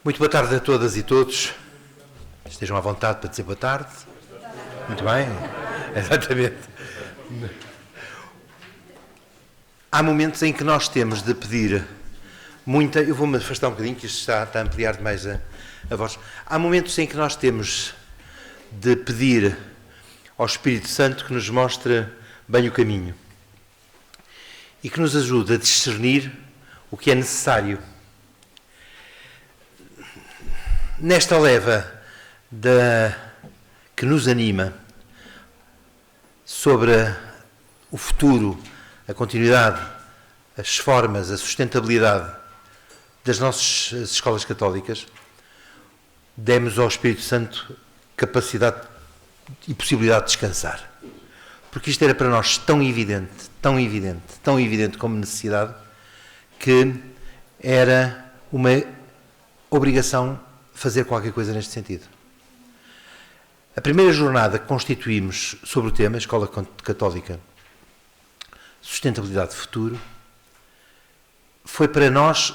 Muito boa tarde a todas e todos. Estejam à vontade para dizer boa tarde. Muito bem, exatamente. Há momentos em que nós temos de pedir muita... Eu vou-me afastar um bocadinho, que isto está a ampliar demais a voz. Há momentos em que nós temos de pedir ao Espírito Santo que nos mostre bem o caminho e que nos ajude a discernir o que é necessário. Nesta leva que nos anima sobre o futuro, a continuidade, as formas, a sustentabilidade das nossas escolas católicas, demos ao Espírito Santo capacidade e possibilidade de descansar. Porque isto era para nós tão evidente como necessidade, que era uma obrigação fazer qualquer coisa neste sentido. A primeira jornada que constituímos sobre o tema, Escola Católica, Sustentabilidade Futuro, foi para nós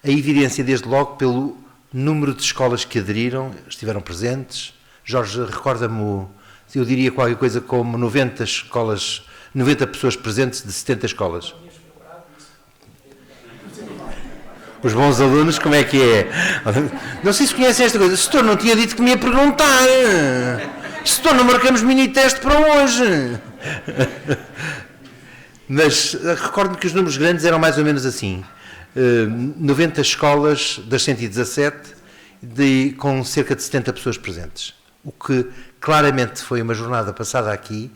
a evidência, desde logo, pelo número de escolas que aderiram, estiveram presentes. Jorge, recorda-me, eu diria qualquer coisa como 90 pessoas presentes de 70 escolas. Os bons alunos, como é que é? Não sei se conhecem esta coisa. Setor, não tinha dito que me ia perguntar. Setor, não marcamos mini-teste para hoje. Mas recordo-me que os números grandes eram mais ou menos assim. 90 escolas das 117, com cerca de 70 pessoas presentes. O que claramente foi uma jornada passada aqui,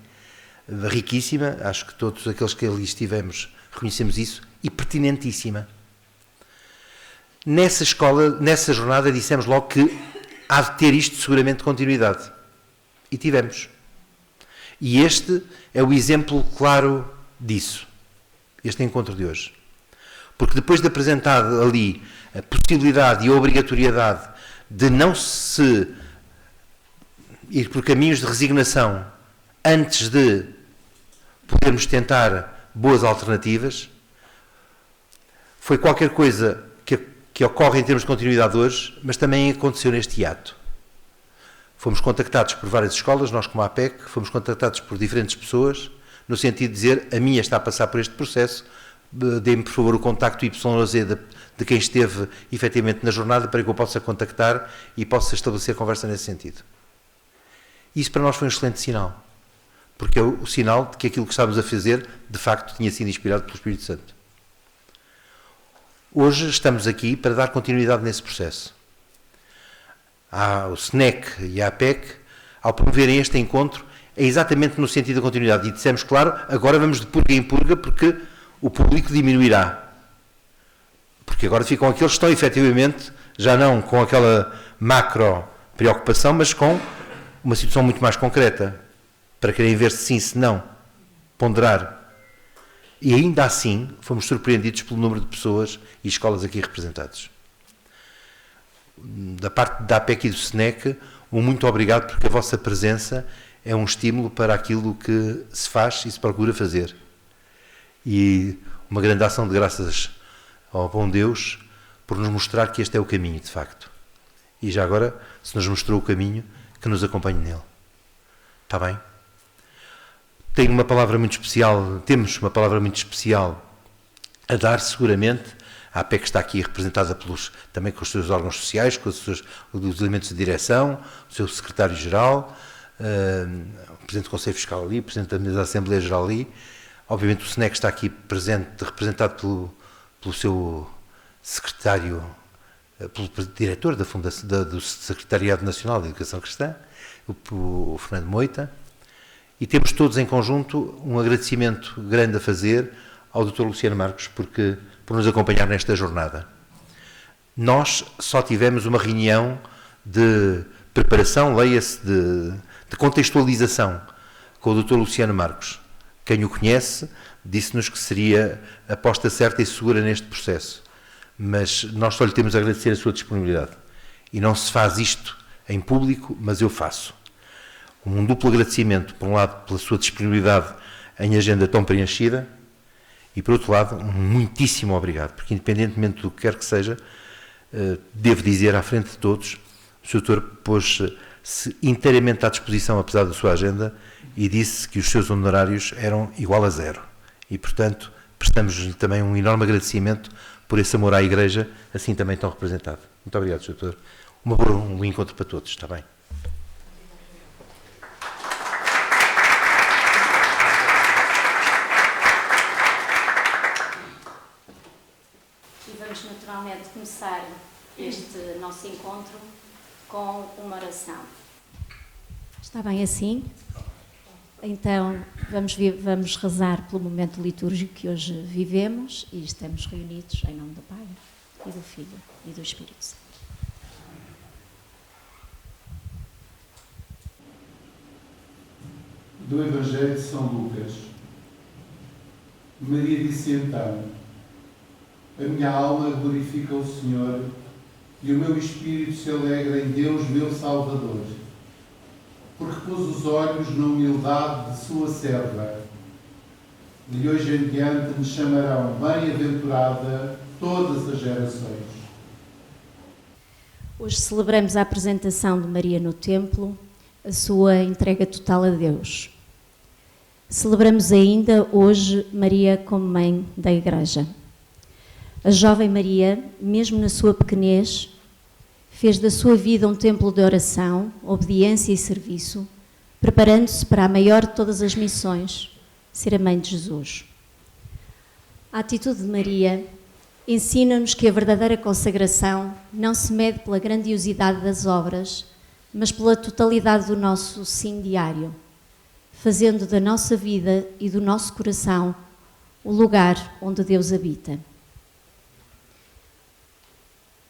riquíssima, acho que todos aqueles que ali estivemos reconhecemos isso, e pertinentíssima. Nessa jornada, dissemos logo que há de ter isto seguramente continuidade. E tivemos. E este é o exemplo claro disso, este encontro de hoje. Porque depois de apresentar ali a possibilidade e a obrigatoriedade de não se ir por caminhos de resignação antes de podermos tentar boas alternativas, foi qualquer coisa que ocorre em termos de continuidade hoje, mas também aconteceu neste ato. Fomos contactados por várias escolas, nós como a APEC, fomos contactados por diferentes pessoas, no sentido de dizer, a minha está a passar por este processo, dê-me por favor o contacto YZ de quem esteve efetivamente na jornada para que eu possa contactar e possa estabelecer conversa nesse sentido. Isso para nós foi um excelente sinal, porque é o sinal de que aquilo que estávamos a fazer, de facto, tinha sido inspirado pelo Espírito Santo. Hoje estamos aqui para dar continuidade nesse processo. O SNEC e a APEC, ao promoverem este encontro, é exatamente no sentido da continuidade. E dissemos, claro, agora vamos de purga em purga, porque o público diminuirá. Porque agora ficam aqueles que estão, efetivamente, já não com aquela macro preocupação, mas com uma situação muito mais concreta, para querem ver se sim, se não, ponderar. E ainda assim fomos surpreendidos pelo número de pessoas e escolas aqui representadas. Da parte da APEC e do SNEC, um muito obrigado, porque a vossa presença é um estímulo para aquilo que se faz e se procura fazer. E uma grande ação de graças ao bom Deus por nos mostrar que este é o caminho, de facto. E já agora, se nos mostrou o caminho, que nos acompanhe nele. Está bem? Temos uma palavra muito especial a dar, seguramente. A APEC está aqui representada também com os seus órgãos sociais, com os elementos de direção, o seu secretário-geral, o Presidente do Conselho Fiscal ali, o Presidente da Mesa da Assembleia Geral ali. Obviamente o SNEC está aqui presente, representado pelo seu secretário, pelo diretor do Secretariado Nacional de Educação Cristã, o Fernando Moita. E temos todos em conjunto um agradecimento grande a fazer ao Dr. Luciano Marcos por nos acompanhar nesta jornada. Nós só tivemos uma reunião de preparação, leia-se, de contextualização com o Dr. Luciano Marcos. Quem o conhece disse-nos que seria a aposta certa e segura neste processo. Mas nós só lhe temos a agradecer a sua disponibilidade. E não se faz isto em público, mas eu faço. Um duplo agradecimento, por um lado, pela sua disponibilidade em agenda tão preenchida, e por outro lado, um muitíssimo obrigado, porque independentemente do que quer que seja, devo dizer, à frente de todos, o Sr. Doutor pôs-se inteiramente à disposição, apesar da sua agenda, e disse que os seus honorários eram igual a zero. E, portanto, prestamos-lhe também um enorme agradecimento por esse amor à Igreja, assim também tão representado. Muito obrigado, Sr. Doutor. Um bom encontro para todos, está bem? E vamos naturalmente começar este nosso encontro com uma oração. Está bem assim? Então, vamos rezar pelo momento litúrgico que hoje vivemos e estamos reunidos em nome do Pai, e do Filho e do Espírito Santo. Do Evangelho de São Lucas. Maria disse então: a minha alma glorifica o Senhor e o meu espírito se alegra em Deus, meu Salvador, porque pôs os olhos na humildade de sua serva. De hoje em diante me chamarão bem-aventurada todas as gerações. Hoje celebramos a apresentação de Maria no templo, a sua entrega total a Deus. Celebramos ainda hoje Maria como mãe da Igreja. A jovem Maria, mesmo na sua pequenez, fez da sua vida um templo de oração, obediência e serviço, preparando-se para a maior de todas as missões, ser a mãe de Jesus. A atitude de Maria ensina-nos que a verdadeira consagração não se mede pela grandiosidade das obras, mas pela totalidade do nosso sim diário, fazendo da nossa vida e do nosso coração o lugar onde Deus habita.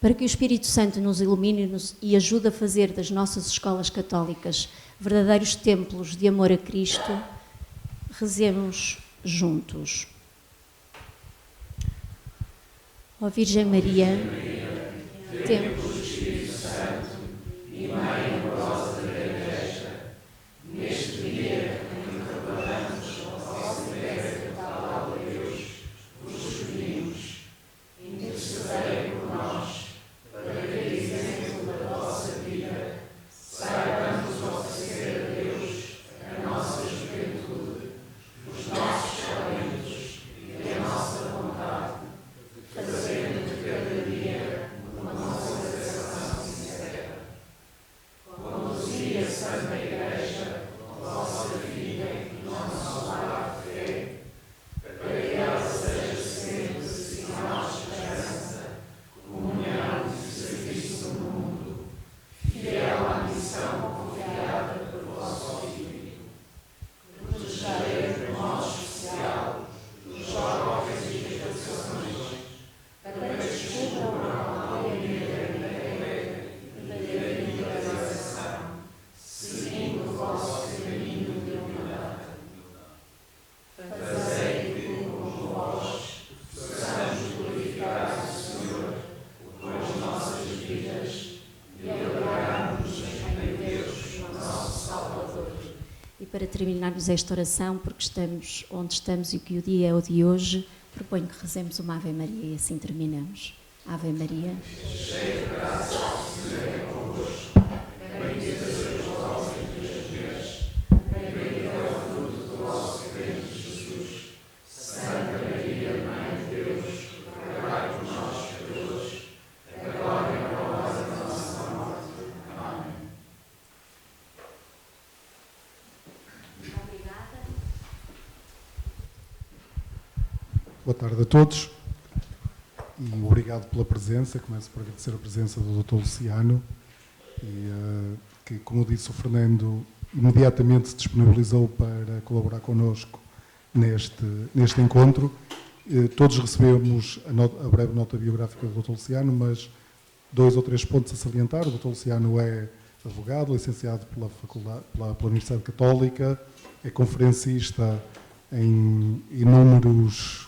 Para que o Espírito Santo nos ilumine e ajude a fazer das nossas escolas católicas verdadeiros templos de amor a Cristo, rezemos juntos. Ó Virgem Maria, templo do Espírito Santo e Mãe amorosa da Igreja, neste dia em que recordamos a vossa entrega total a Deus, vos pedimos, intercedei por nós, para que, a exemplo da vossa vida, saibamos oferecer a Deus a nossa juventude, os nossos talentos e a nossa vontade, fazendo de cada dia uma consagração sincera. Conduzi a Santa Igreja, a vossa vida e o nosso lar de fé, para que ela seja sempre sinal de esperança, comunhão e serviço no mundo, fiel à missão confiada por vosso Filho. Protegei de modo especial os jovens e as vocações, para que descubram a alegria da fé e da dedicação, seguindo o vosso caminho de humildade. Fazei que, como vós, possamos glorificar o Senhor com as nossas vidas e alegrar-nos em Deus, nosso Salvador. E para terminarmos esta oração, porque estamos onde estamos e que o dia é o de hoje, proponho que rezemos uma Ave Maria e assim terminamos. Ave Maria. Cheia de graça, o Senhor é convosco. Bendita sois vós entre as mulheres. Bendito é o fruto do vosso ventre, Jesus. Santa Maria, Mãe de Deus, rogai por nós, pecadores, agora e na hora da nossa morte. Amém. Obrigada. Boa tarde a todos e obrigado pela presença. Começo por agradecer a presença do Dr. Luciano, que, como disse o Fernando, imediatamente se disponibilizou para colaborar connosco neste encontro. Todos recebemos a breve nota biográfica do Dr. Luciano, mas 2 ou 3 pontos a salientar. O Dr. Luciano é advogado, licenciado pela Universidade Católica, é conferencista em inúmeros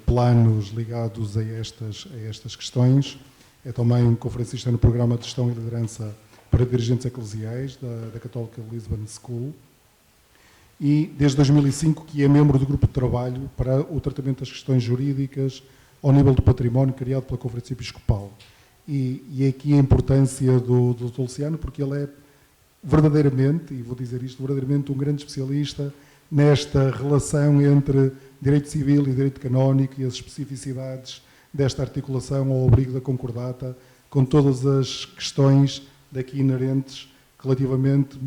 planos ligados a estas questões. É também conferencista no programa de Gestão e Liderança para Dirigentes Eclesiais da Católica Lisbon School. E desde 2005 que é membro do grupo de trabalho para o tratamento das questões jurídicas ao nível do património criado pela Conferência Episcopal. e aqui a importância do Dr. Luciano, porque ele é verdadeiramente, e vou dizer isto, verdadeiramente um grande especialista nesta relação entre direito civil e direito canónico e as especificidades desta articulação ao abrigo da concordata, com todas as questões daqui inerentes relativamente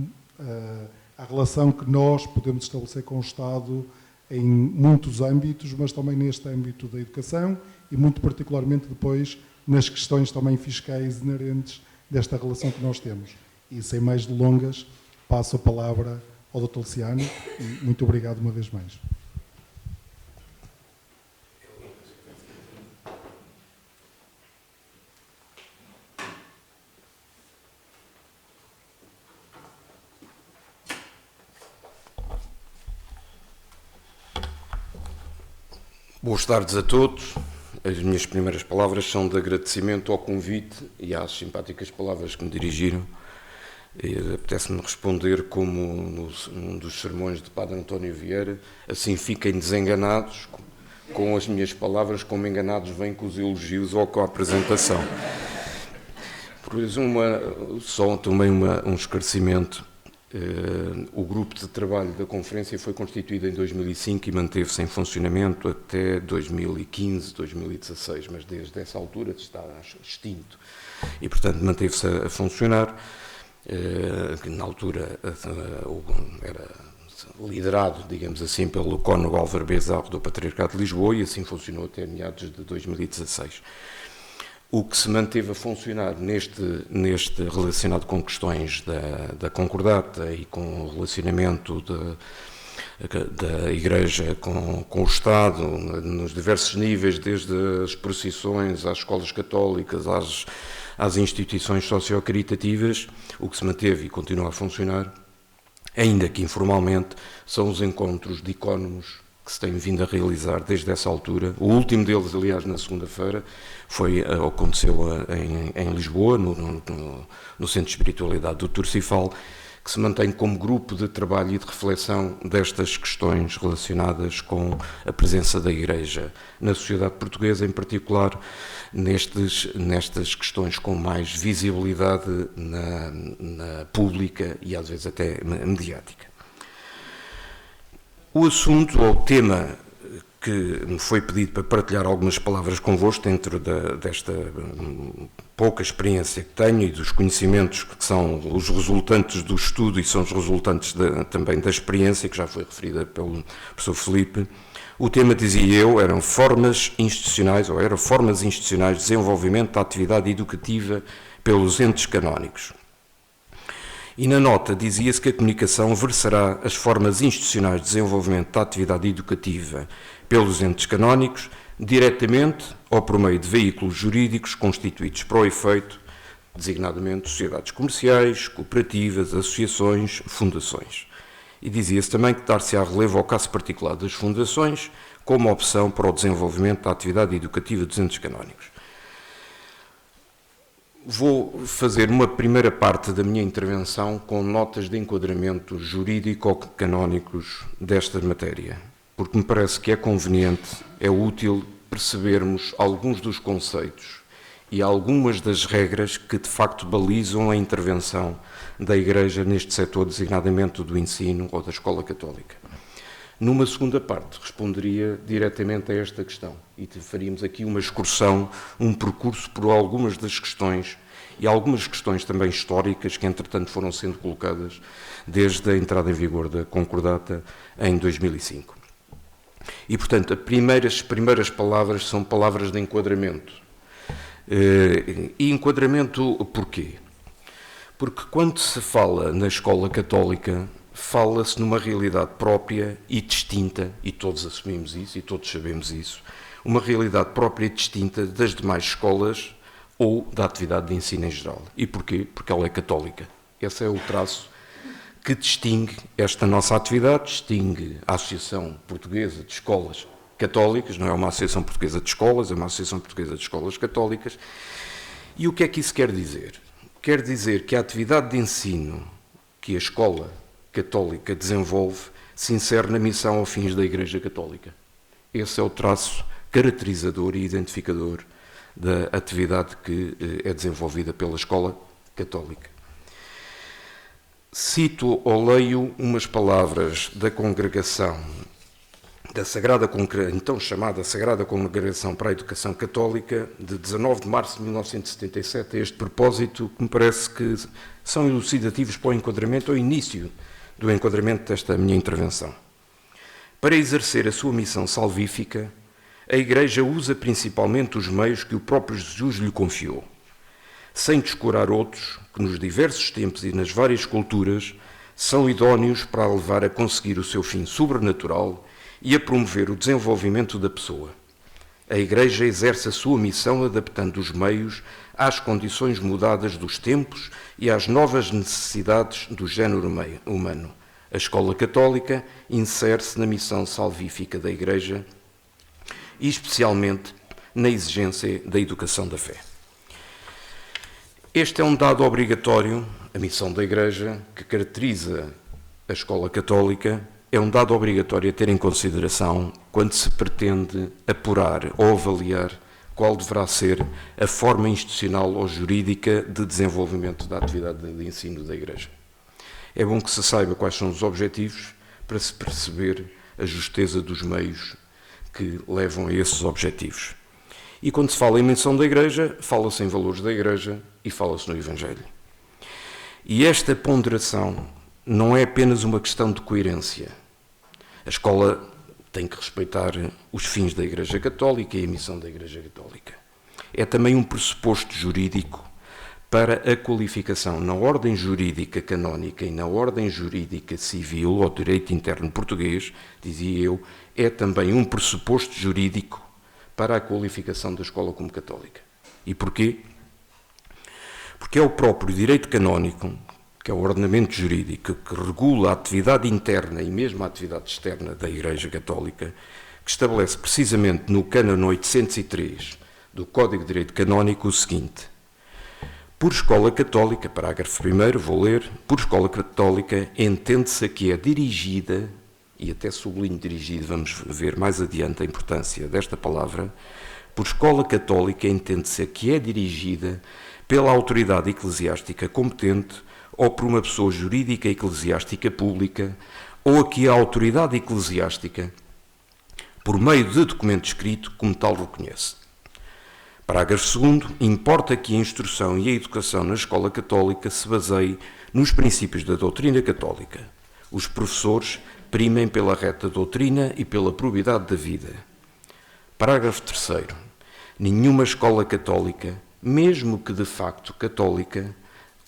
à relação que nós podemos estabelecer com o Estado em muitos âmbitos, mas também neste âmbito da educação e muito particularmente depois nas questões também fiscais inerentes desta relação que nós temos. E sem mais delongas, passo a palavra ao Dr. Luciano e muito obrigado uma vez mais. Boas tardes a todos. As minhas primeiras palavras são de agradecimento ao convite e às simpáticas palavras que me dirigiram. Apetece-me responder como num dos sermões de Padre António Vieira: assim fiquem desenganados com as minhas palavras, como enganados vêm com os elogios ou com a apresentação. Por isso, só também um esclarecimento. O grupo de trabalho da conferência foi constituído em 2005 e manteve-se em funcionamento até 2015, 2016, mas desde essa altura está extinto e, portanto, manteve-se a funcionar. Na altura era liderado, digamos assim, pelo cônego Álvaro Bezarro do Patriarcado de Lisboa e assim funcionou até meados de 2016. O que se manteve a funcionar neste relacionado com questões da concordata e com o relacionamento da Igreja com o Estado, nos diversos níveis, desde as procissões, às escolas católicas, às instituições socio-caritativas, o que se manteve e continua a funcionar, ainda que informalmente, são os encontros de icónomos que se têm vindo a realizar desde essa altura. O último deles, aliás, na segunda-feira, aconteceu em Lisboa, no Centro de Espiritualidade do Turcifal, que se mantém como grupo de trabalho e de reflexão destas questões relacionadas com a presença da Igreja na sociedade portuguesa, em particular nestas questões com mais visibilidade na pública e às vezes até mediática. O assunto ou o tema que me foi pedido para partilhar algumas palavras convosco dentro desta pouca experiência que tenho e dos conhecimentos que são os resultantes do estudo e são os resultantes também da experiência que já foi referida pelo professor Filipe. O tema, dizia eu, eram formas institucionais de desenvolvimento da atividade educativa pelos entes canónicos. E na nota dizia-se que a comunicação versará as formas institucionais de desenvolvimento da atividade educativa pelos entes canónicos, diretamente ou por meio de veículos jurídicos constituídos para o efeito, designadamente sociedades comerciais, cooperativas, associações, fundações. E dizia-se também que dar-se-á relevo ao caso particular das fundações como opção para o desenvolvimento da atividade educativa dos entes canónicos. Vou fazer uma primeira parte da minha intervenção com notas de enquadramento jurídico-canónicos desta matéria, porque me parece que é conveniente, é útil percebermos alguns dos conceitos e algumas das regras que de facto balizam a intervenção da Igreja neste setor, designadamente do ensino ou da escola católica. Numa segunda parte, responderia diretamente a esta questão e faríamos aqui uma excursão, um percurso por algumas das questões e algumas questões também históricas que, entretanto, foram sendo colocadas desde a entrada em vigor da Concordata em 2005. E, portanto, as primeiras palavras são palavras de enquadramento. E enquadramento porquê? Porque quando se fala na escola católica, fala-se numa realidade própria e distinta, e todos assumimos isso e todos sabemos isso, uma realidade própria e distinta das demais escolas ou da atividade de ensino em geral. E porquê? Porque ela é católica. Esse é o traço que distingue esta nossa atividade, distingue a Associação Portuguesa de Escolas Católicas, não é uma Associação Portuguesa de Escolas, é uma Associação Portuguesa de Escolas Católicas. E o que é que isso quer dizer? Quer dizer que a atividade de ensino que a escola católica desenvolve se insere na missão aos fins da Igreja Católica. Esse é o traço caracterizador e identificador da atividade que é desenvolvida pela Escola Católica. Cito ou leio umas palavras da congregação, da então chamada Sagrada Congregação para a Educação Católica, de 19 de março de 1977, a este propósito, que me parece que são elucidativos para o enquadramento, ao início do enquadramento desta minha intervenção. Para exercer a sua missão salvífica, a Igreja usa principalmente os meios que o próprio Jesus lhe confiou, sem descurar outros que nos diversos tempos e nas várias culturas são idóneos para a levar a conseguir o seu fim sobrenatural e a promover o desenvolvimento da pessoa. A Igreja exerce a sua missão adaptando os meios às condições mudadas dos tempos e às novas necessidades do género humano. A Escola Católica insere-se na missão salvífica da Igreja e especialmente na exigência da educação da fé. Este é um dado obrigatório, a missão da Igreja, que caracteriza a Escola Católica, é um dado obrigatório a ter em consideração quando se pretende apurar ou avaliar qual deverá ser a forma institucional ou jurídica de desenvolvimento da atividade de ensino da Igreja. É bom que se saiba quais são os objetivos para se perceber a justeza dos meios que levam a esses objetivos. E quando se fala em missão da Igreja, fala-se em valores da Igreja e fala-se no Evangelho. E esta ponderação não é apenas uma questão de coerência. A escola tem que respeitar os fins da Igreja Católica e a missão da Igreja Católica. É também um pressuposto jurídico para a qualificação na ordem jurídica canónica e na ordem jurídica civil, ou direito interno português, dizia eu, é também um pressuposto jurídico para a qualificação da escola como católica. E porquê? Porque é o próprio direito canónico, que é o ordenamento jurídico que regula a atividade interna e mesmo a atividade externa da Igreja Católica, que estabelece precisamente no Cânon 803 do Código de Direito Canónico o seguinte: por escola católica, parágrafo 1º, vou ler, por escola católica entende-se a que é dirigida, e até sublinho dirigida, vamos ver mais adiante a importância desta palavra, por escola católica entende-se a que é dirigida pela autoridade eclesiástica competente ou por uma pessoa jurídica eclesiástica pública, ou a que a autoridade eclesiástica, por meio de documento escrito, como tal reconhece. Parágrafo 2º, importa que a instrução e a educação na escola católica se baseie nos princípios da doutrina católica. Os professores primem pela reta doutrina e pela probidade da vida. Parágrafo 3º, nenhuma escola católica, mesmo que de facto católica,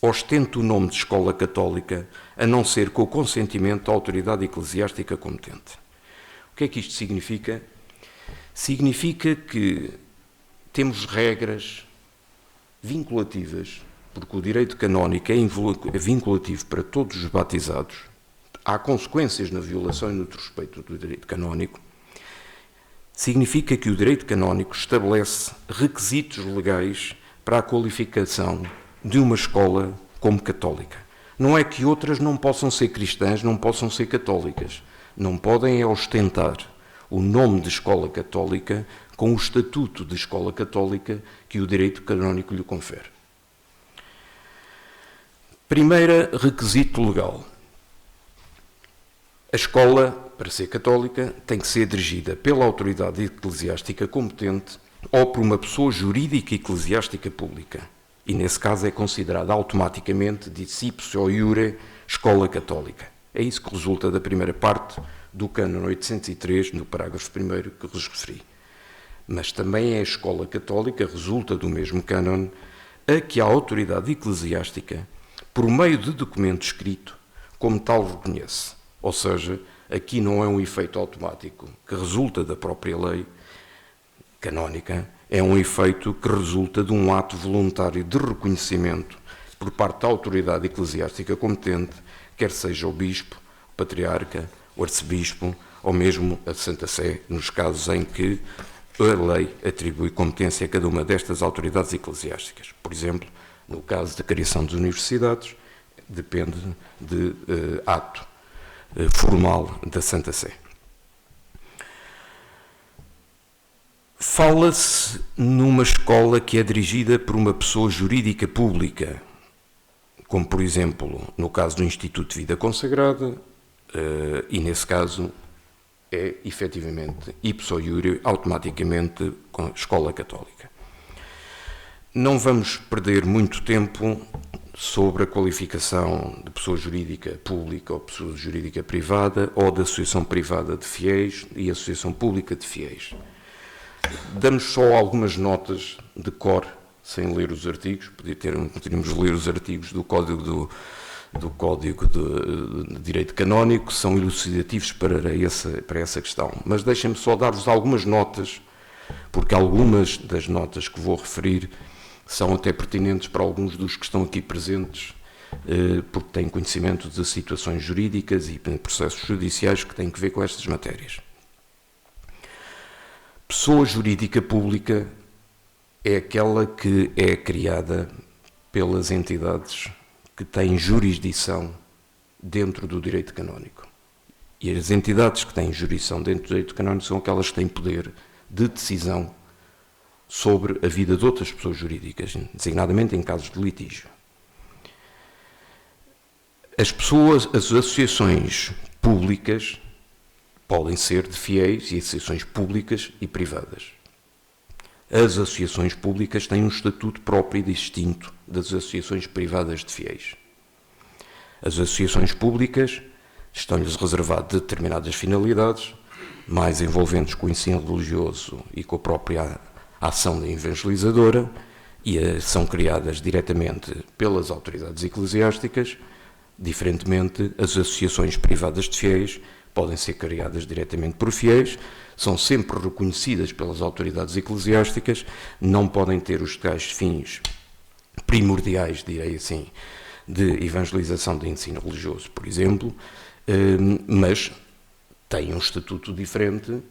ostenta o nome de escola católica, a não ser com o consentimento da autoridade eclesiástica competente. O que é que isto significa? Significa que temos regras vinculativas, porque o direito canónico é vinculativo para todos os batizados. Há consequências na violação e no desrespeito do direito canónico. Significa que o direito canónico estabelece requisitos legais para a qualificação de uma escola como católica. Não é que outras não possam ser cristãs, não possam ser católicas. Não podem ostentar o nome de escola católica com o estatuto de escola católica que o direito canónico lhe confere. Primeiro requisito legal. A escola, para ser católica, tem que ser dirigida pela autoridade eclesiástica competente ou por uma pessoa jurídica eclesiástica pública. E, nesse caso, é considerada automaticamente, discípulo iure, escola católica. É isso que resulta da primeira parte do Cânon 803, no parágrafo 1º que vos referi. Mas também é a escola católica, resulta do mesmo Cânon, a que a autoridade eclesiástica, por meio de documento escrito, como tal reconhece. Ou seja, aqui não é um efeito automático que resulta da própria lei canónica, é um efeito que resulta de um ato voluntário de reconhecimento por parte da autoridade eclesiástica competente, quer seja o bispo, o patriarca, o arcebispo ou mesmo a Santa Sé, nos casos em que a lei atribui competência a cada uma destas autoridades eclesiásticas. Por exemplo, no caso da criação das universidades, depende de ato formal da Santa Sé. Fala-se numa escola que é dirigida por uma pessoa jurídica pública, como, por exemplo, no caso do Instituto de Vida Consagrada, e nesse caso é, efetivamente, ipso iure, automaticamente, com escola católica. Não vamos perder muito tempo sobre a qualificação de pessoa jurídica pública ou pessoa jurídica privada, ou de associação privada de fiéis e associação pública de fiéis. Damos só algumas notas de cor, sem ler os artigos. Poderíamos ler os artigos do Código de Direito Canónico, são elucidativos para essa questão. Mas deixem-me só dar-vos algumas notas, porque algumas das notas que vou referir são até pertinentes para alguns dos que estão aqui presentes, porque têm conhecimento de situações jurídicas e processos judiciais que têm que ver com estas matérias. Pessoa jurídica pública é aquela que é criada pelas entidades que têm jurisdição dentro do direito canónico. E as entidades que têm jurisdição dentro do direito canónico são aquelas que têm poder de decisão sobre a vida de outras pessoas jurídicas, designadamente em casos de litígio. As associações públicas podem ser de fiéis e associações públicas e privadas. As associações públicas têm um estatuto próprio e distinto das associações privadas de fiéis. As associações públicas estão-lhes reservadas determinadas finalidades, mais envolventes com o ensino religioso e com a própria ação evangelizadora, e são criadas diretamente pelas autoridades eclesiásticas. Diferentemente, as associações privadas de fiéis podem ser criadas diretamente por fiéis, são sempre reconhecidas pelas autoridades eclesiásticas, não podem ter os tais fins primordiais, direi assim, de evangelização de ensino religioso, por exemplo, mas têm um estatuto diferente,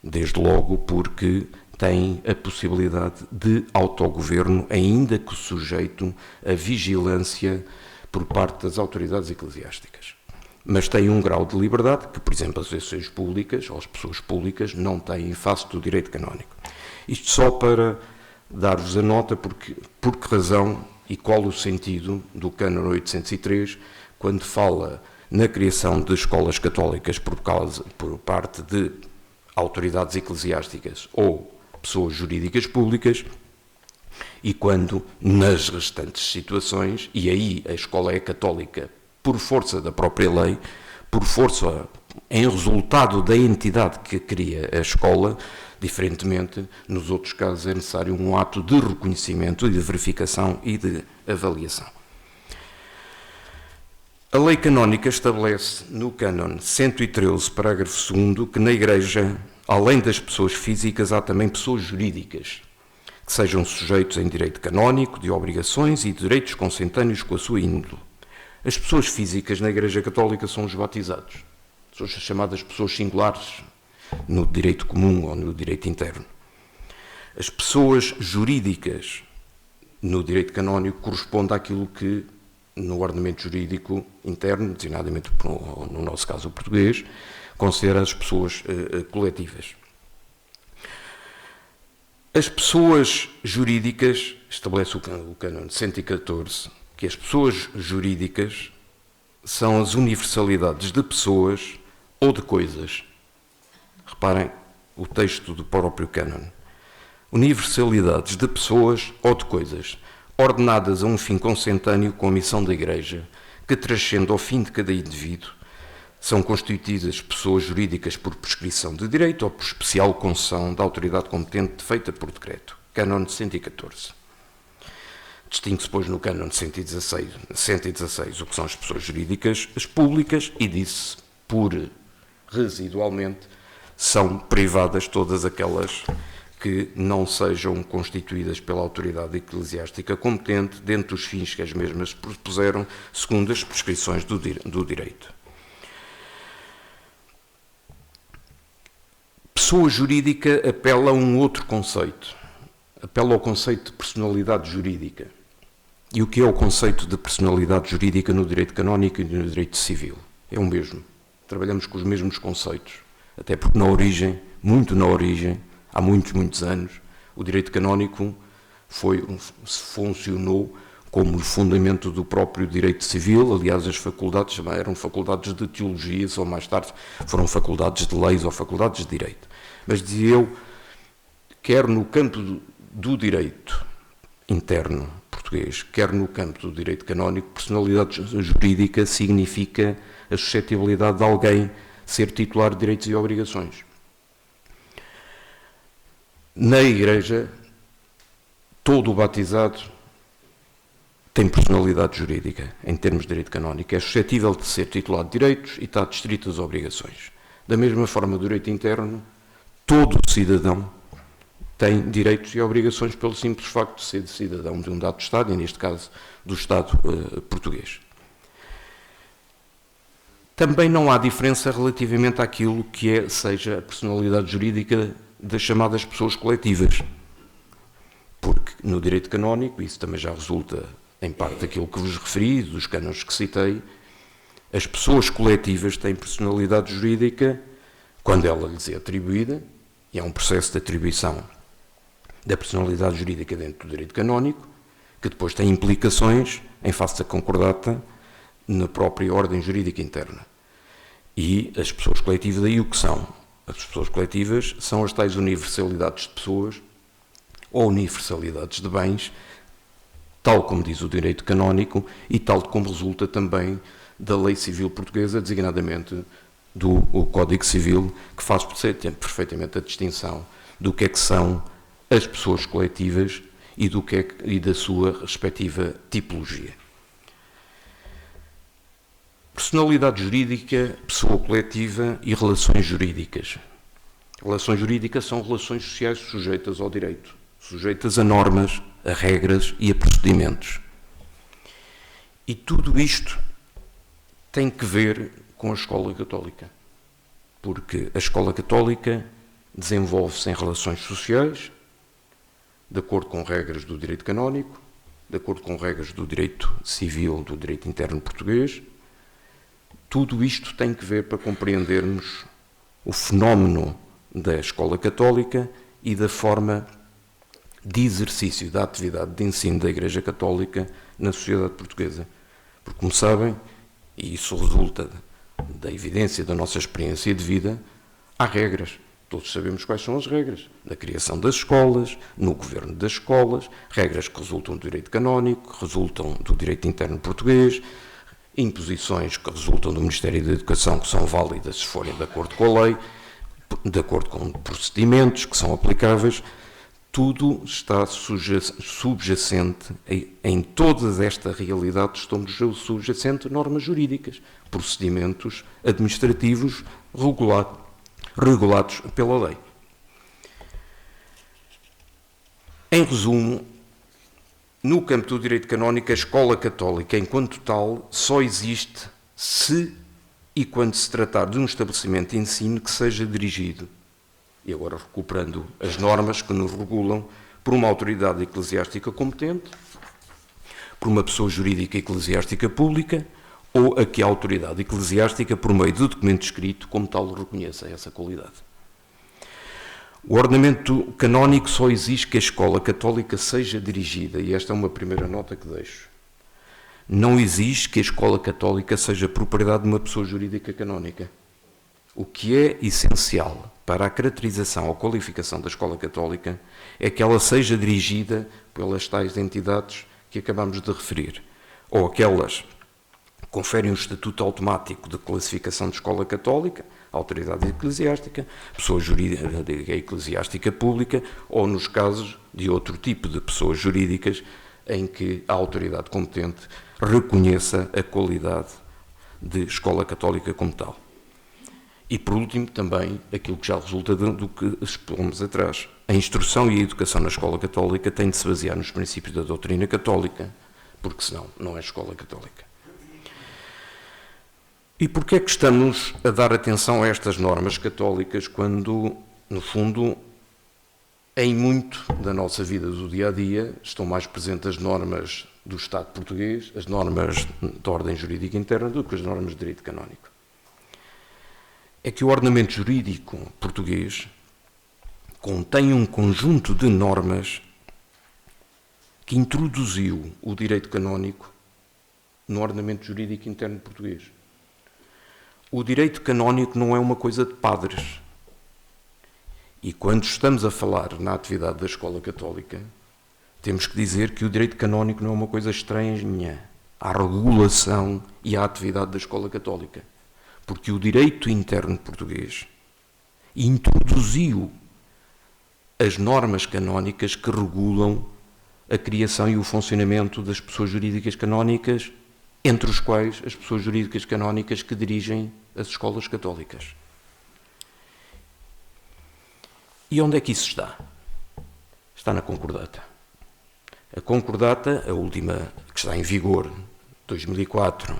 desde logo porque têm a possibilidade de autogoverno, ainda que sujeito à vigilância por parte das autoridades eclesiásticas. Mas têm um grau de liberdade que, por exemplo, as associações públicas ou as pessoas públicas não têm em face do direito canónico. Isto só para dar-vos a nota por que razão e qual o sentido do Cânon 803 quando fala na criação de escolas católicas por parte de autoridades eclesiásticas ou pessoas jurídicas públicas, e quando, nas restantes situações, e aí a escola é católica por força da própria lei, por força em resultado da entidade que cria a escola, diferentemente, nos outros casos é necessário um ato de reconhecimento e de verificação e de avaliação. A lei canónica estabelece no Cânon 113, parágrafo 2º, que na Igreja, além das pessoas físicas, há também pessoas jurídicas, que sejam sujeitos em direito canónico, de obrigações e de direitos consentâneos com a sua índole. As pessoas físicas na Igreja Católica são os batizados, são as chamadas pessoas singulares no direito comum ou no direito interno. As pessoas jurídicas no direito canónico correspondem àquilo que no ordenamento jurídico interno, designadamente no nosso caso o português, considera as pessoas coletivas. As pessoas jurídicas, estabelece o Cânon 114, que as pessoas jurídicas são as universalidades de pessoas ou de coisas. Reparem o texto do próprio Cânon. Universalidades de pessoas ou de coisas, ordenadas a um fim consentâneo com a missão da Igreja, que transcende ao fim de cada indivíduo, são constituídas pessoas jurídicas por prescrição de direito ou por especial concessão da autoridade competente feita por decreto. Cânon 114. Distingue-se, pois, no Cânon 116 o que são as pessoas jurídicas, as públicas, e disse, por residualmente, são privadas todas aquelas que não sejam constituídas pela autoridade eclesiástica competente dentro dos fins que as mesmas propuseram, segundo as prescrições do direito. Pessoa jurídica apela a um outro conceito, apela ao conceito de personalidade jurídica. E o que é o conceito de personalidade jurídica no direito canónico e no direito civil? É o mesmo. Trabalhamos com os mesmos conceitos, até porque na origem, muito na origem, há muitos anos, o direito canónico funcionou como o fundamento do próprio direito civil. Aliás, as faculdades eram faculdades de teologia, só mais tarde foram faculdades de leis ou faculdades de direito. Mas dizia eu, quer no campo do direito interno português, quer no campo do direito canónico, personalidade jurídica significa a suscetibilidade de alguém ser titular de direitos e obrigações. Na Igreja, todo o batizado tem personalidade jurídica, em termos de direito canónico. É suscetível de ser titular de direitos e está distrito das obrigações. Da mesma forma, do direito interno, todo cidadão tem direitos e obrigações pelo simples facto de ser cidadão de um dado Estado, e neste caso do Estado português. Também não há diferença relativamente àquilo que seja a personalidade jurídica das chamadas pessoas coletivas. Porque no direito canónico, isso também já resulta em parte daquilo que vos referi, dos cânones que citei, as pessoas coletivas têm personalidade jurídica quando ela lhes é atribuída, e é um processo de atribuição da personalidade jurídica dentro do direito canónico, que depois tem implicações em face da concordata na própria ordem jurídica interna. E as pessoas coletivas, aí o que são? As pessoas coletivas são as tais universalidades de pessoas ou universalidades de bens, tal como diz o direito canónico e tal como resulta também da lei civil portuguesa, designadamente do Código Civil, que faz perfeitamente a distinção do que é que são as pessoas coletivas e da sua respectiva tipologia. Personalidade jurídica, pessoa coletiva e relações jurídicas. Relações jurídicas são relações sociais sujeitas ao direito, sujeitas a normas, a regras e a procedimentos. E tudo isto tem que ver com a escola católica, porque a escola católica desenvolve-se em relações sociais, de acordo com regras do direito canónico, de acordo com regras do direito civil, do direito interno português. Tudo isto tem que ver para compreendermos o fenómeno da escola católica e da forma de exercício da atividade de ensino da Igreja Católica na sociedade portuguesa. Porque, como sabem, e isso resulta da evidência da nossa experiência de vida, há regras. Todos sabemos quais são as regras da criação das escolas, no governo das escolas, regras que resultam do direito canónico, que resultam do direito interno português, imposições que resultam do Ministério da Educação, que são válidas se forem de acordo com a lei, de acordo com procedimentos que são aplicáveis. Tudo está subjacente, em toda esta realidade estão subjacentes normas jurídicas, procedimentos administrativos regulados pela lei. Em resumo, no campo do direito canónico, a escola católica, enquanto tal, só existe se e quando se tratar de um estabelecimento de ensino que seja dirigido, e agora recuperando as normas que nos regulam, por uma autoridade eclesiástica competente, por uma pessoa jurídica eclesiástica pública, ou a que a autoridade eclesiástica, por meio de documento escrito, como tal, reconheça essa qualidade. O ordenamento canónico só exige que a escola católica seja dirigida, e esta é uma primeira nota que deixo. Não exige que a escola católica seja propriedade de uma pessoa jurídica canónica. O que é essencial para a caracterização ou qualificação da escola católica é que ela seja dirigida pelas tais entidades que acabamos de referir, ou aquelas conferem um estatuto automático de classificação de escola católica, autoridade eclesiástica, pessoa jurídica eclesiástica pública, ou nos casos de outro tipo de pessoas jurídicas em que a autoridade competente reconheça a qualidade de escola católica como tal. E, por último, também aquilo que já resulta do que expomos atrás. A instrução e a educação na escola católica têm de se basear nos princípios da doutrina católica, porque senão não é escola católica. E porquê é que estamos a dar atenção a estas normas católicas quando, no fundo, em muito da nossa vida do dia-a-dia estão mais presentes as normas do Estado português, as normas da ordem jurídica interna, do que as normas de direito canónico? É que o ordenamento jurídico português contém um conjunto de normas que introduziu o direito canónico no ordenamento jurídico interno português. O direito canónico não é uma coisa de padres. E quando estamos a falar na atividade da Escola Católica, temos que dizer que o direito canónico não é uma coisa estranha à regulação e à atividade da Escola Católica. Porque o direito interno português introduziu as normas canónicas que regulam a criação e o funcionamento das pessoas jurídicas canónicas, entre os quais as pessoas jurídicas canónicas que dirigem as escolas católicas. E onde é que isso está? Está na Concordata. A Concordata, a última que está em vigor, 2004,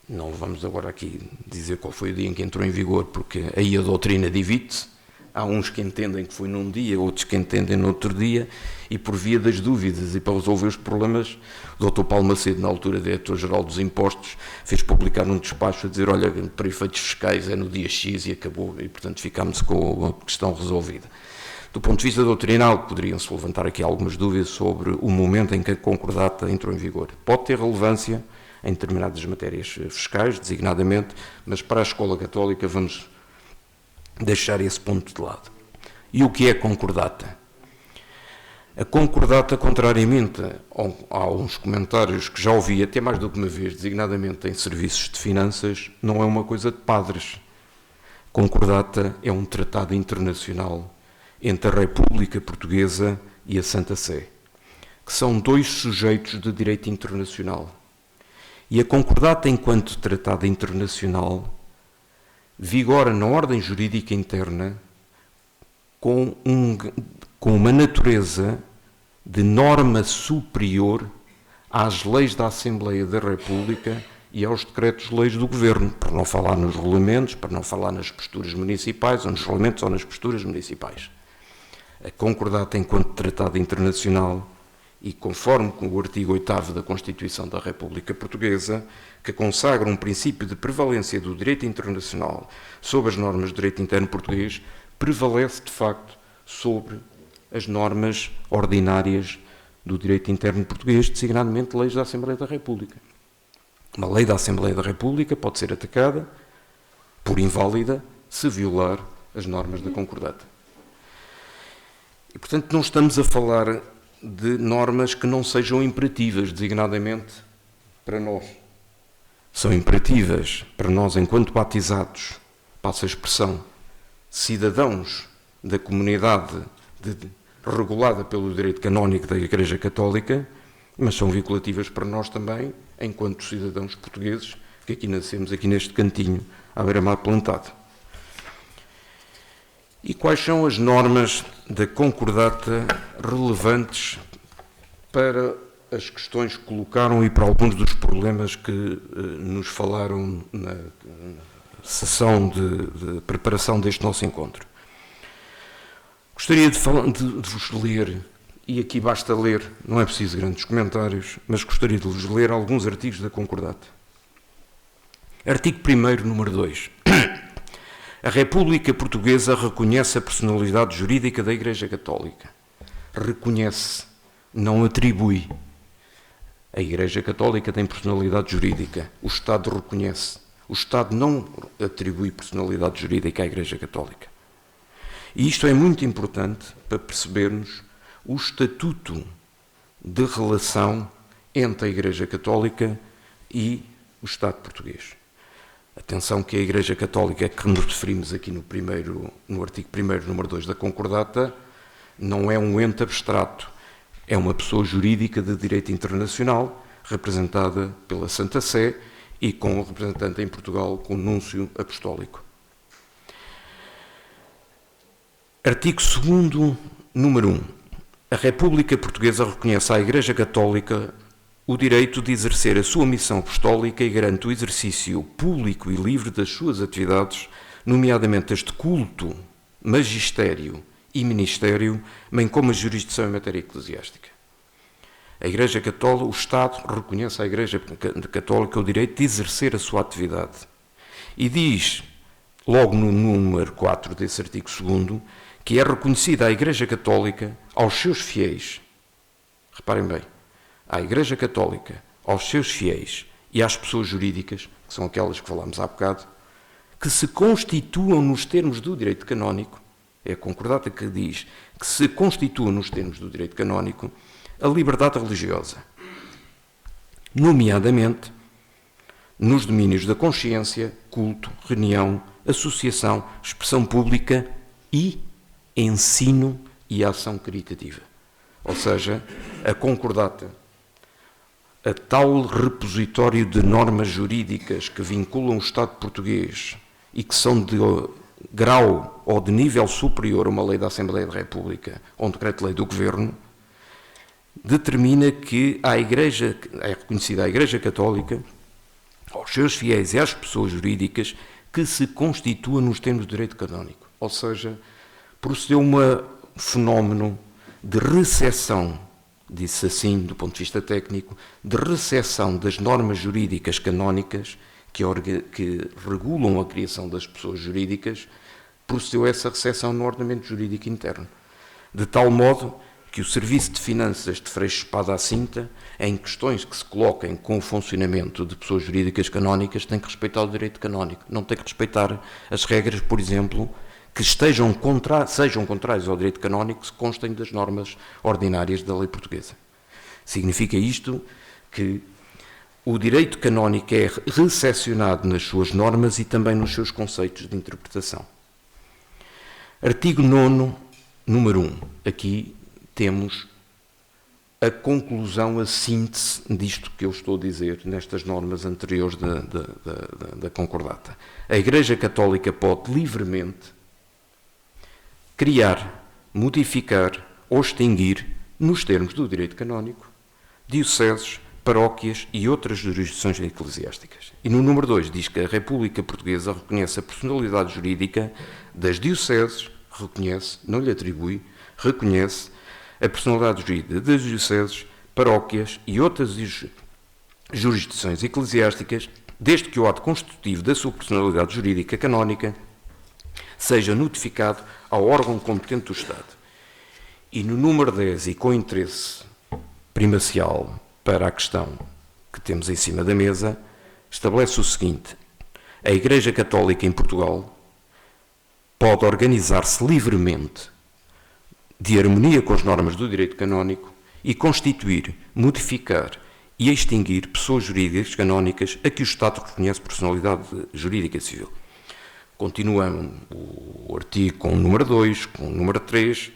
não vamos agora aqui dizer qual foi o dia em que entrou em vigor, porque aí a doutrina divide-se. Há uns que entendem que foi num dia, outros que entendem no outro dia, e por via das dúvidas e para resolver os problemas, o Dr. Paulo Macedo, na altura diretor-geral dos impostos, fez publicar um despacho a dizer, olha, para efeitos fiscais é no dia X e acabou, e portanto ficámos com a questão resolvida. Do ponto de vista doutrinal, poderiam-se levantar aqui algumas dúvidas sobre o momento em que a Concordata entrou em vigor. Pode ter relevância em determinadas matérias fiscais, designadamente, mas para a Escola Católica vamos deixar esse ponto de lado. E o que é Concordata? A Concordata, contrariamente a uns comentários que já ouvi até mais do que uma vez, designadamente em serviços de finanças, não é uma coisa de padres. Concordata é um tratado internacional entre a República Portuguesa e a Santa Sé, que são dois sujeitos de direito internacional. E a Concordata, enquanto tratado internacional, vigora na ordem jurídica interna com uma natureza de norma superior às leis da Assembleia da República e aos decretos-leis do Governo, para não falar nos regulamentos, para não falar nas posturas municipais, ou nos regulamentos ou nas posturas municipais. A Concordata, enquanto tratado internacional, e conforme com o artigo 8º da Constituição da República Portuguesa, que consagra um princípio de prevalência do direito internacional sobre as normas do direito interno português, prevalece, de facto, sobre as normas ordinárias do direito interno português, designadamente leis da Assembleia da República. Uma lei da Assembleia da República pode ser atacada por inválida se violar as normas da Concordata. E, portanto, não estamos a falar de normas que não sejam imperativas, designadamente para nós. São imperativas para nós, enquanto batizados, passa a expressão, cidadãos da comunidade regulada pelo direito canónico da Igreja Católica, mas são vinculativas para nós também, enquanto cidadãos portugueses, que aqui nascemos, aqui neste cantinho, à beira-mar plantado. E quais são as normas da Concordata relevantes para as questões que colocaram e para alguns dos problemas que nos falaram na sessão de preparação deste nosso encontro? Gostaria de vos ler, e aqui basta ler, não é preciso grandes comentários, mas gostaria de vos ler alguns artigos da Concordata. Artigo 1º, número 2. A República Portuguesa reconhece a personalidade jurídica da Igreja Católica. Reconhece, não atribui. A Igreja Católica tem personalidade jurídica. O Estado reconhece. O Estado não atribui personalidade jurídica à Igreja Católica. E isto é muito importante para percebermos o estatuto de relação entre a Igreja Católica e o Estado português. Atenção que a Igreja Católica, que nos referimos aqui no artigo 1º, número 2 da Concordata, não é um ente abstrato, é uma pessoa jurídica de direito internacional, representada pela Santa Sé e com o representante em Portugal, com o Núncio Apostólico. Artigo 2º, número 1. A República Portuguesa reconhece à Igreja Católica o direito de exercer a sua missão apostólica e garante o exercício público e livre das suas atividades, nomeadamente as de culto, magistério e ministério, bem como a jurisdição em matéria eclesiástica. A Igreja Católica, o Estado reconhece à Igreja Católica o direito de exercer a sua atividade. E diz, logo no número 4 desse artigo 2º, que é reconhecida à Igreja Católica, aos seus fiéis, reparem bem, à Igreja Católica, aos seus fiéis e às pessoas jurídicas, que são aquelas que falámos há bocado, que se constituam nos termos do direito canónico, é a concordata que diz que se constituam nos termos do direito canónico a liberdade religiosa, nomeadamente nos domínios da consciência, culto, reunião, associação, expressão pública e ensino e ação caritativa. Ou seja, a concordata, a tal repositório de normas jurídicas que vinculam o Estado português e que são de grau ou de nível superior a uma lei da Assembleia da República ou um decreto-lei do Governo, determina que é reconhecida à Igreja Católica, aos seus fiéis e às pessoas jurídicas que se constituam nos termos do direito canónico. Ou seja, procedeu um fenómeno de recessão, disse assim, do ponto de vista técnico, de recessão das normas jurídicas canónicas que regulam a criação das pessoas jurídicas, procedeu essa recessão no ordenamento jurídico interno. De tal modo que o Serviço de Finanças de Freixo Espada à Cinta, em questões que se coloquem com o funcionamento de pessoas jurídicas canónicas, tem que respeitar o direito canónico. Não tem que respeitar as regras, por exemplo, que sejam contrárias ao direito canónico, se constem das normas ordinárias da lei portuguesa. Significa isto que o direito canónico é recepcionado nas suas normas e também nos seus conceitos de interpretação. Artigo 9º, número 1. Aqui temos a conclusão, a síntese disto que eu estou a dizer nestas normas anteriores da concordata. A Igreja Católica pode livremente criar, modificar ou extinguir, nos termos do direito canónico, dioceses, paróquias e outras jurisdições eclesiásticas. E no número 2 diz que a República Portuguesa reconhece a personalidade jurídica das dioceses, reconhece, não lhe atribui, reconhece a personalidade jurídica das dioceses, paróquias e outras jurisdições eclesiásticas, desde que o ato constitutivo da sua personalidade jurídica canónica seja notificado ao órgão competente do Estado. E no número 10, e com interesse primacial para a questão que temos em cima da mesa, estabelece o seguinte: a Igreja Católica em Portugal pode organizar-se livremente, de harmonia com as normas do direito canónico, e constituir, modificar e extinguir pessoas jurídicas canónicas a que o Estado reconhece personalidade jurídica civil. Continuamos o artigo com o número 2, com o número 3,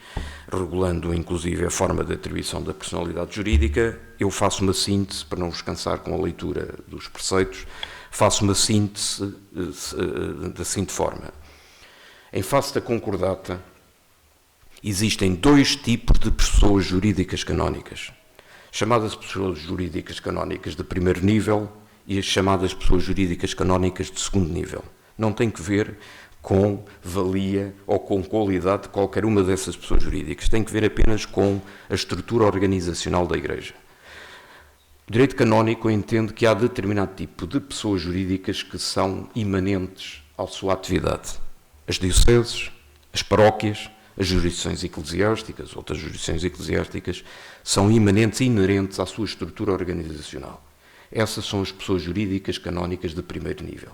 regulando inclusive a forma de atribuição da personalidade jurídica. Eu faço uma síntese, para não vos cansar com a leitura dos preceitos, faço uma síntese da seguinte forma. Em face da concordata, existem dois tipos de pessoas jurídicas canónicas, chamadas pessoas jurídicas canónicas de primeiro nível e as chamadas pessoas jurídicas canónicas de segundo nível. Não tem que ver com valia ou com qualidade de qualquer uma dessas pessoas jurídicas, tem que ver apenas com a estrutura organizacional da Igreja. O direito canónico entende que há determinado tipo de pessoas jurídicas que são imanentes à sua atividade. As dioceses, as paróquias, as jurisdições eclesiásticas, outras jurisdições eclesiásticas, são imanentes e inerentes à sua estrutura organizacional. Essas são as pessoas jurídicas canónicas de primeiro nível.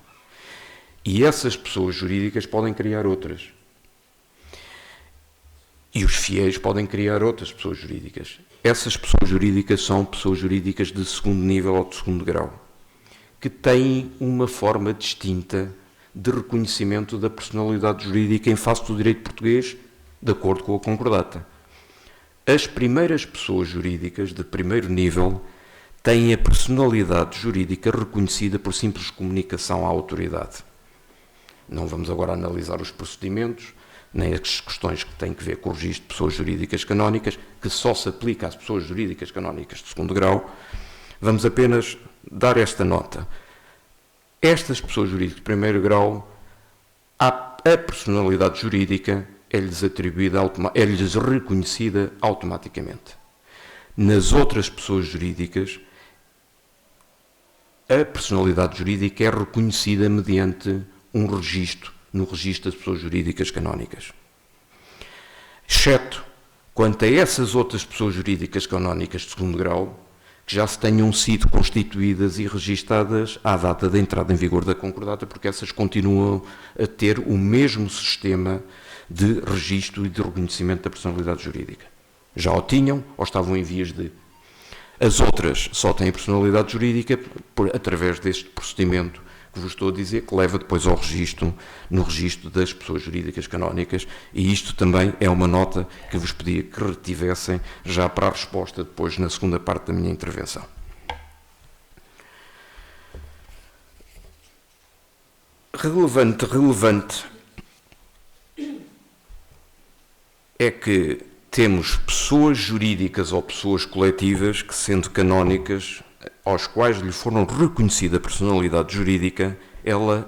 E essas pessoas jurídicas podem criar outras. E os fiéis podem criar outras pessoas jurídicas. Essas pessoas jurídicas são pessoas jurídicas de segundo nível ou de segundo grau, que têm uma forma distinta de reconhecimento da personalidade jurídica em face do direito português, de acordo com a concordata. As primeiras pessoas jurídicas de primeiro nível têm a personalidade jurídica reconhecida por simples comunicação à autoridade. Não vamos agora analisar os procedimentos, nem as questões que têm que ver com o registro de pessoas jurídicas canónicas, que só se aplica às pessoas jurídicas canónicas de segundo grau. Vamos apenas dar esta nota. Estas pessoas jurídicas de primeiro grau, a personalidade jurídica é-lhes atribuída, é-lhes reconhecida automaticamente. Nas outras pessoas jurídicas, a personalidade jurídica é reconhecida mediante um registro, no registro das pessoas jurídicas canónicas. exceto quanto a essas outras pessoas jurídicas canónicas de segundo grau, que já se tenham sido constituídas e registadas à data da entrada em vigor da concordata, porque essas continuam a ter o mesmo sistema de registro e de reconhecimento da personalidade jurídica. Já o tinham ou estavam em vias de. As outras só têm personalidade jurídica através deste procedimento que vos estou a dizer, que leva depois ao registro, no registro das pessoas jurídicas canónicas, e isto também é uma nota que vos pedia que retivessem já para a resposta depois na segunda parte da minha intervenção. Relevante é que temos pessoas jurídicas ou pessoas coletivas que, sendo canónicas, aos quais lhe foram reconhecida a personalidade jurídica,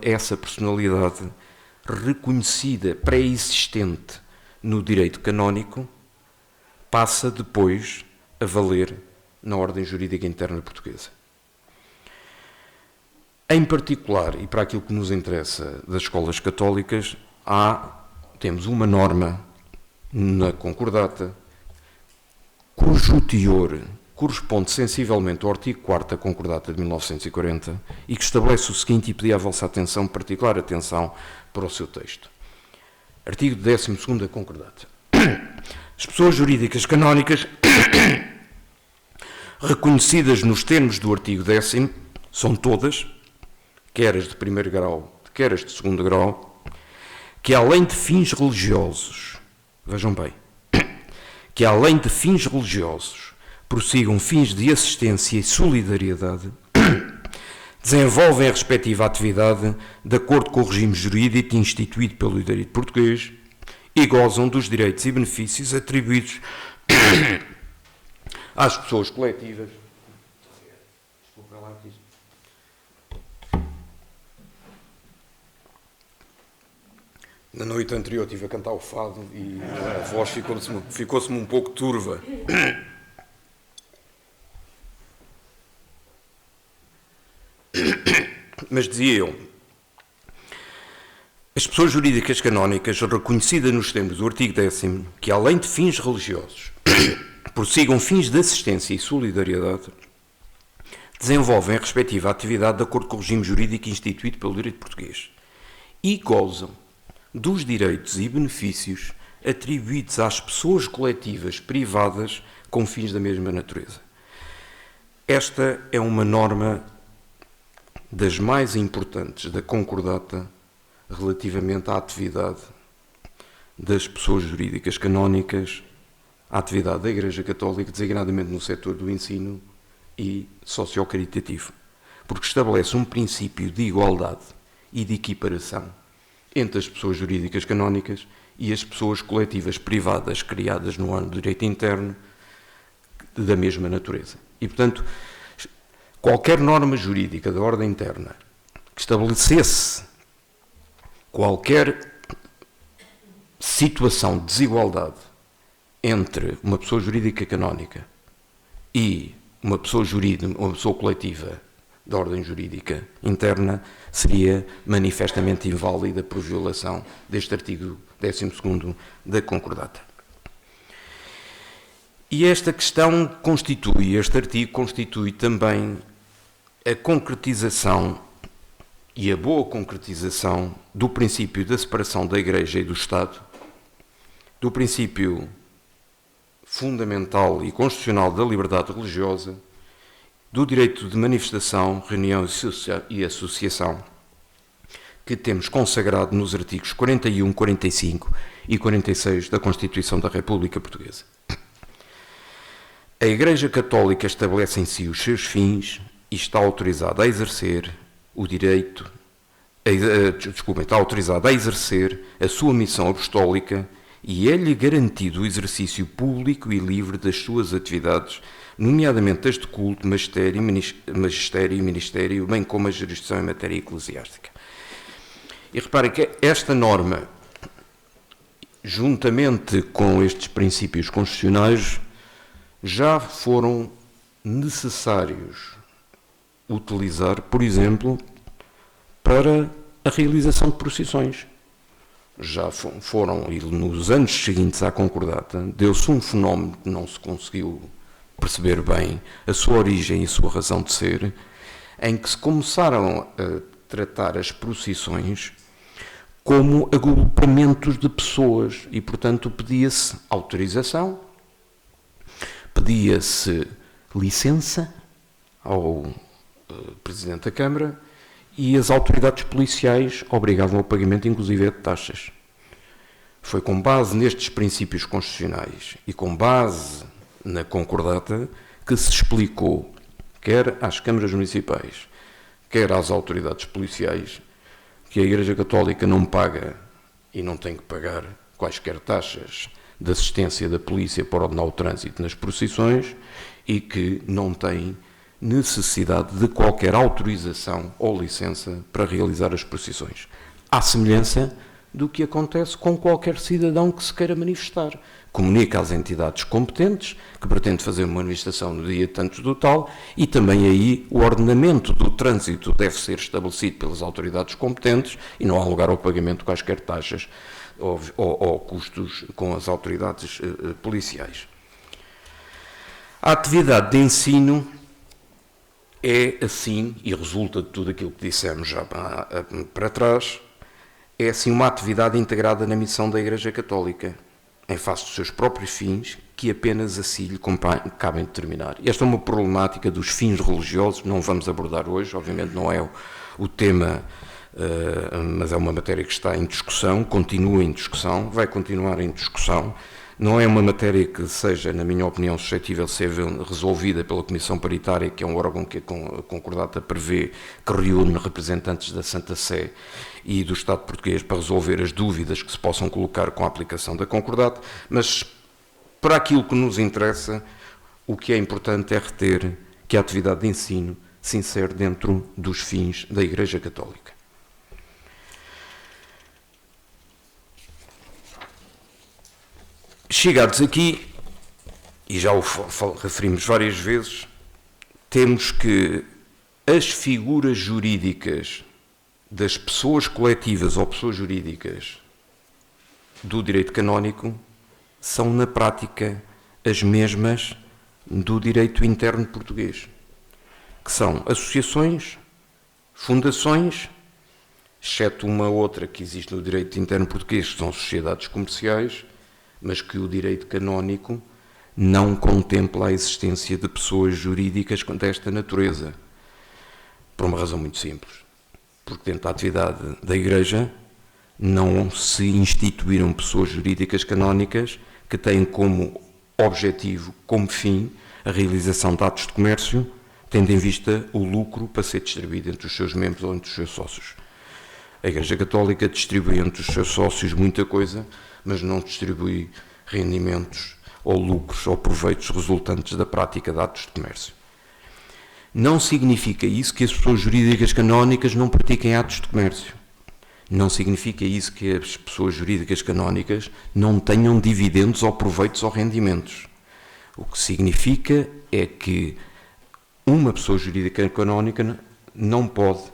essa personalidade reconhecida, pré-existente no direito canónico, passa depois a valer na ordem jurídica interna portuguesa. Em particular, e para aquilo que nos interessa das escolas católicas, temos uma norma na concordata cujo teor corresponde sensivelmente ao artigo 4º da concordata de 1940 e que estabelece o seguinte, e pedi a vossa atenção, particular atenção para o seu texto. Artigo 12º da concordata. As pessoas jurídicas canónicas reconhecidas nos termos do artigo 10º são todas, quer as de primeiro grau, quer as de segundo grau, que além de fins religiosos, vejam bem, que além de fins religiosos prossigam fins de assistência e solidariedade, desenvolvem a respectiva atividade de acordo com o regime jurídico instituído pelo direito português e gozam dos direitos e benefícios atribuídos às pessoas coletivas. Na noite anterior estive a cantar o fado e a voz ficou-se-me um pouco turva. Mas dizia eu, as pessoas jurídicas canónicas reconhecidas nos termos do artigo 10º, que além de fins religiosos, prossigam fins de assistência e solidariedade, desenvolvem a respectiva atividade de acordo com o regime jurídico instituído pelo direito português e gozam dos direitos e benefícios atribuídos às pessoas coletivas privadas com fins da mesma natureza. Esta é uma norma das mais importantes da concordata relativamente à atividade das pessoas jurídicas canónicas, à atividade da Igreja Católica, designadamente no setor do ensino e socio-caritativo, porque estabelece um princípio de igualdade e de equiparação entre as pessoas jurídicas canónicas e as pessoas coletivas privadas criadas no âmbito do direito interno da mesma natureza. E, portanto, qualquer norma jurídica da ordem interna que estabelecesse qualquer situação de desigualdade entre uma pessoa jurídica canónica e uma pessoa coletiva da ordem jurídica interna seria manifestamente inválida por violação deste artigo 12º da concordata. E esta questão este artigo constitui também a concretização e a boa concretização do princípio da separação da Igreja e do Estado, do princípio fundamental e constitucional da liberdade religiosa, do direito de manifestação, reunião e associação, que temos consagrado nos artigos 41, 45 e 46 da Constituição da República Portuguesa. A Igreja Católica estabelece em si os seus fins e está autorizada a exercer o direito, está autorizada a exercer a sua missão apostólica e é-lhe garantido o exercício público e livre das suas atividades, nomeadamente as de culto, magistério e ministério, bem como a jurisdição em matéria eclesiástica. E reparem que esta norma, juntamente com estes princípios constitucionais, já foram necessários utilizar, por exemplo, para a realização de procissões. já foram, e nos anos seguintes à concordata, deu-se um fenómeno que não se conseguiu perceber bem a sua origem e a sua razão de ser, em que se começaram a tratar as procissões como agrupamentos de pessoas e, portanto, pedia-se autorização, pedia-se licença ao Presidente da Câmara e as autoridades policiais obrigavam ao pagamento, inclusive, de taxas. Foi com base nestes princípios constitucionais e com base na concordata que se explicou, quer às câmaras municipais, quer às autoridades policiais, que a Igreja Católica não paga e não tem que pagar quaisquer taxas de assistência da polícia para ordenar o trânsito nas procissões e que não tem necessidade de qualquer autorização ou licença para realizar as procissões. À semelhança do que acontece com qualquer cidadão que se queira manifestar. Comunica às entidades competentes que pretende fazer uma manifestação no dia tanto do tal e também aí o ordenamento do trânsito deve ser estabelecido pelas autoridades competentes e não há lugar ao pagamento de quaisquer taxas ou custos com as autoridades policiais. A atividade de ensino é assim, e resulta de tudo aquilo que dissemos já para trás, é assim uma atividade integrada na missão da Igreja Católica, em face dos seus próprios fins, que apenas assim lhe cabem determinar. Esta é uma problemática dos fins religiosos, não vamos abordar hoje, obviamente não é o tema, mas é uma matéria que está em discussão, continua em discussão, vai continuar em discussão. Não é uma matéria que seja, na minha opinião, suscetível de ser resolvida pela Comissão Paritária, que é um órgão que a concordata prevê, que reúne representantes da Santa Sé e do Estado português para resolver as dúvidas que se possam colocar com a aplicação da concordata, mas para aquilo que nos interessa, o que é importante é reter que a atividade de ensino se insere dentro dos fins da Igreja Católica. Chegados aqui, e já o referimos várias vezes, temos que as figuras jurídicas das pessoas coletivas ou pessoas jurídicas do direito canónico são, na prática, as mesmas do direito interno português, que são associações, fundações, exceto uma outra que existe no direito interno português, que são sociedades comerciais, mas que o direito canónico não contempla a existência de pessoas jurídicas desta natureza, por uma razão muito simples. Porque dentro da atividade da Igreja não se instituíram pessoas jurídicas canónicas que têm como objetivo, como fim, a realização de atos de comércio, tendo em vista o lucro para ser distribuído entre os seus membros ou entre os seus sócios. A Igreja Católica distribui entre os seus sócios muita coisa, mas não distribui rendimentos ou lucros ou proveitos resultantes da prática de atos de comércio. Não significa isso que as pessoas jurídicas canónicas não pratiquem atos de comércio. Não significa isso que as pessoas jurídicas canónicas não tenham dividendos ou proveitos ou rendimentos. O que significa é que uma pessoa jurídica canónica não pode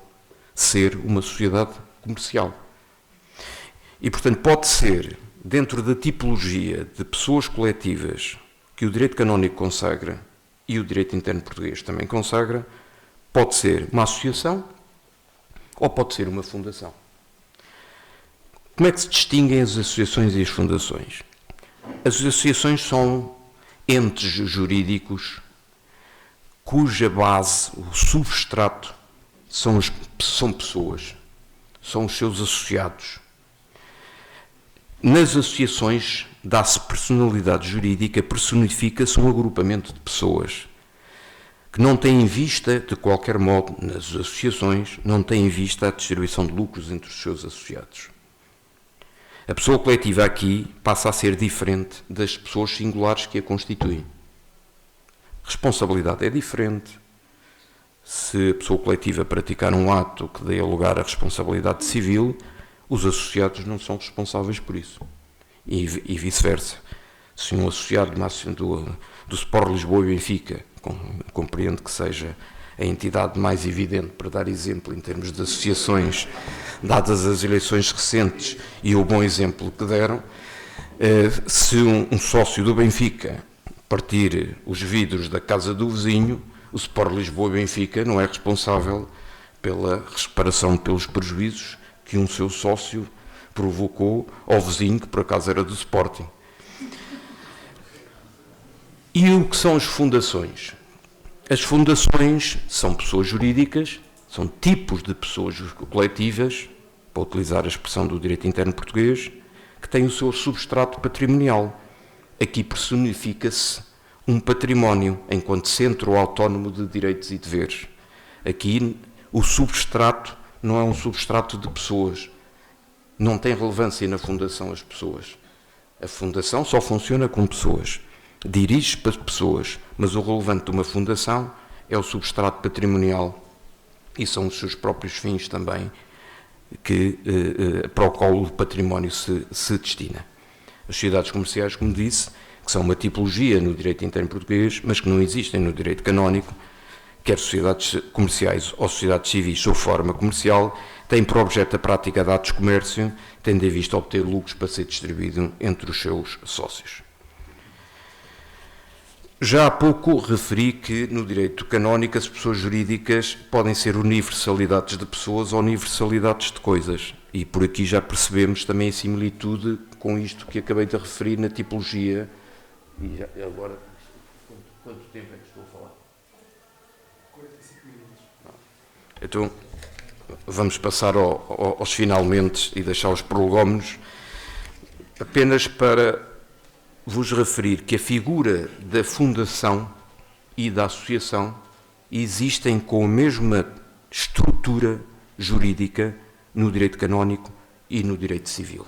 ser uma sociedade comercial. E, portanto, pode ser, dentro da tipologia de pessoas coletivas que o direito canónico consagra e o direito interno português também consagra, pode ser uma associação ou pode ser uma fundação. Como é que se distinguem as associações e as fundações? As associações são entes jurídicos cuja base, o substrato, são pessoas, são os seus associados. Nas associações dá-se personalidade jurídica, personifica-se um agrupamento de pessoas que não têm em vista, de qualquer modo, nas associações, não têm em vista a distribuição de lucros entre os seus associados. A pessoa coletiva aqui passa a ser diferente das pessoas singulares que a constituem. Responsabilidade é diferente. Se a pessoa coletiva praticar um ato que dê lugar à responsabilidade civil, os associados não são responsáveis por isso. E vice-versa. Se um associado do Sport Lisboa e Benfica, compreendo que seja a entidade mais evidente para dar exemplo em termos de associações dadas as eleições recentes e o bom exemplo que deram, se um sócio do Benfica partir os vidros da casa do vizinho, o Sport Lisboa e Benfica não é responsável pela reparação pelos prejuízos que um seu sócio provocou ao vizinho, que por acaso era do Sporting. E o que são as fundações? As fundações são pessoas jurídicas, são tipos de pessoas coletivas, para utilizar a expressão do direito interno português, que têm o seu substrato patrimonial. Aqui personifica-se um património, enquanto centro autónomo de direitos e deveres. Aqui o substrato não é um substrato de pessoas. Não tem relevância na fundação as pessoas. A fundação só funciona com pessoas. Dirige-se para pessoas, mas o relevante de uma fundação é o substrato patrimonial e são os seus próprios fins também para o qual o património se destina. As sociedades comerciais, como disse, que são uma tipologia no direito interno português, mas que não existem no direito canónico, quer sociedades comerciais ou sociedades civis sob forma comercial, têm por objeto a prática de atos de comércio, tendo em vista obter lucros para ser distribuído entre os seus sócios. Já há pouco referi que no direito canónico as pessoas jurídicas podem ser universalidades de pessoas ou universalidades de coisas. E por aqui já percebemos também a similitude com isto que acabei de referir na tipologia. E agora, quanto tempo é que estou a falar? 45 minutos. Então, vamos passar aos finalmente e deixar os prolegómenos, apenas para vos referir que a figura da fundação e da associação existem com a mesma estrutura jurídica no direito canónico e no direito civil.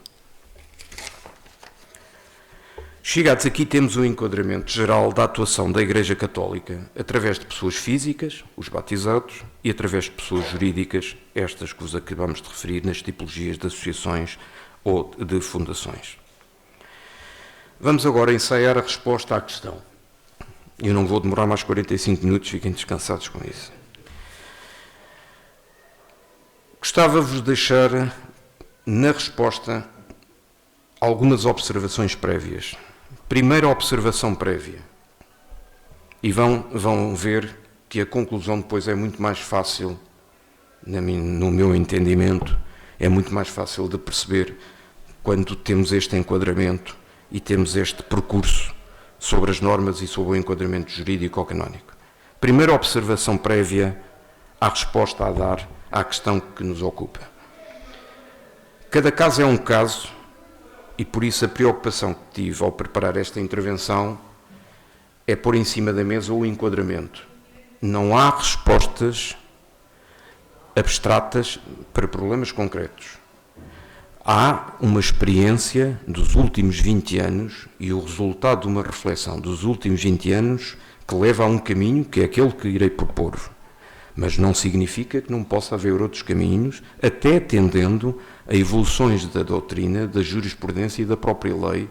Chegados aqui, temos um enquadramento geral da atuação da Igreja Católica através de pessoas físicas, os batizados, e através de pessoas jurídicas, estas que vos acabamos de referir nas tipologias de associações ou de fundações. Vamos agora ensaiar a resposta à questão. Eu não vou demorar mais 45 minutos, fiquem descansados com isso. Gostava-vos de deixar na resposta algumas observações prévias. Primeira observação prévia. E vão ver que a conclusão depois é muito mais fácil, no meu entendimento, é muito mais fácil de perceber quando temos este enquadramento e temos este percurso sobre as normas e sobre o enquadramento jurídico ou canónico. Primeira observação prévia à resposta a dar à questão que nos ocupa. Cada caso é um caso e por isso a preocupação que tive ao preparar esta intervenção é pôr em cima da mesa o enquadramento. Não há respostas abstratas para problemas concretos. Há uma experiência dos últimos 20 anos e o resultado de uma reflexão dos últimos 20 anos que leva a um caminho que é aquele que irei propor. Mas não significa que não possa haver outros caminhos, até atendendo a evoluções da doutrina, da jurisprudência e da própria lei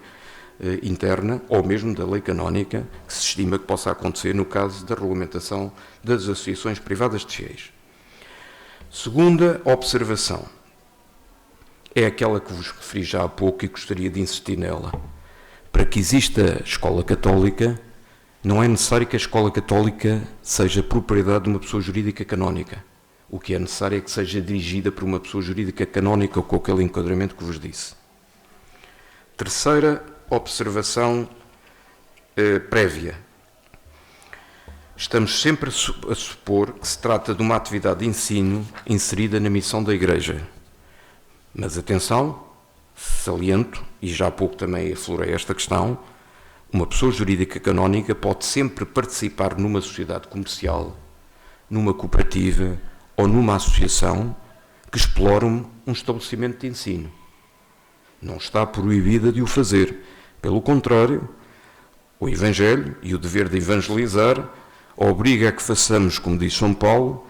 interna, ou mesmo da lei canónica, que se estima que possa acontecer no caso da regulamentação das associações privadas de fiéis. Segunda observação. É aquela que vos referi já há pouco e gostaria de insistir nela. Para que exista a escola católica, não é necessário que a escola católica seja propriedade de uma pessoa jurídica canónica. O que é necessário é que seja dirigida por uma pessoa jurídica canónica com aquele enquadramento que vos disse. Terceira observação prévia. Estamos sempre a supor que se trata de uma atividade de ensino inserida na missão da Igreja. Mas atenção, saliento, e já há pouco também aflorei esta questão, uma pessoa jurídica canónica pode sempre participar numa sociedade comercial, numa cooperativa ou numa associação que explore um estabelecimento de ensino. Não está proibida de o fazer. Pelo contrário, o Evangelho e o dever de evangelizar obriga a que façamos, como diz São Paulo,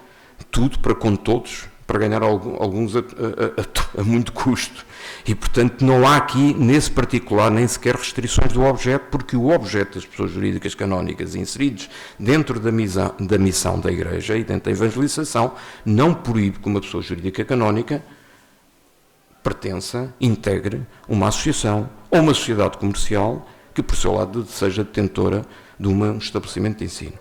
tudo para com todos, para ganhar alguns a muito custo. E, portanto, não há aqui, nesse particular, nem sequer restrições do objeto, porque o objeto das pessoas jurídicas canónicas inseridos dentro da missão da Igreja e dentro da evangelização não proíbe que uma pessoa jurídica canónica pertença, integre uma associação ou uma sociedade comercial que, por seu lado, seja detentora de um estabelecimento de ensino.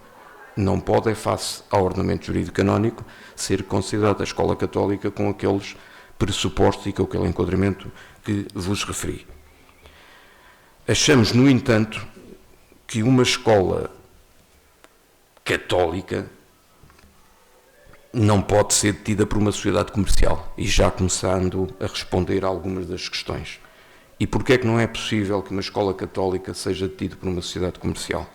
Não pode, face ao ordenamento jurídico canónico, ser considerada a escola católica com aqueles pressupostos e com aquele enquadramento que vos referi. Achamos, no entanto, que uma escola católica não pode ser detida por uma sociedade comercial, e já começando a responder a algumas das questões. E porquê é que não é possível que uma escola católica seja detida por uma sociedade comercial?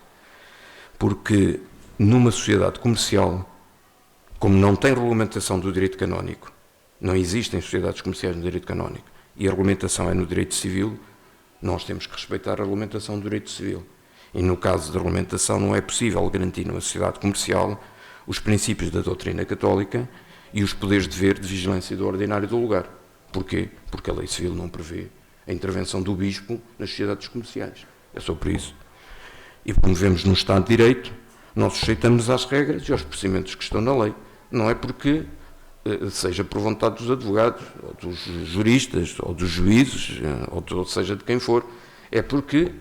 Porque numa sociedade comercial, como não tem regulamentação do direito canónico, não existem sociedades comerciais no direito canónico, e a regulamentação é no direito civil, nós temos que respeitar a regulamentação do direito civil. E no caso da regulamentação não é possível garantir numa sociedade comercial os princípios da doutrina católica e os poderes de dever de vigilância do ordinário do lugar. Porquê? Porque a lei civil não prevê a intervenção do bispo nas sociedades comerciais. É só por isso. E como vivemos num Estado de Direito, nós sujeitamos às regras e aos procedimentos que estão na lei. Não é porque seja por vontade dos advogados, ou dos juristas, ou dos juízes, ou seja de quem for. É porque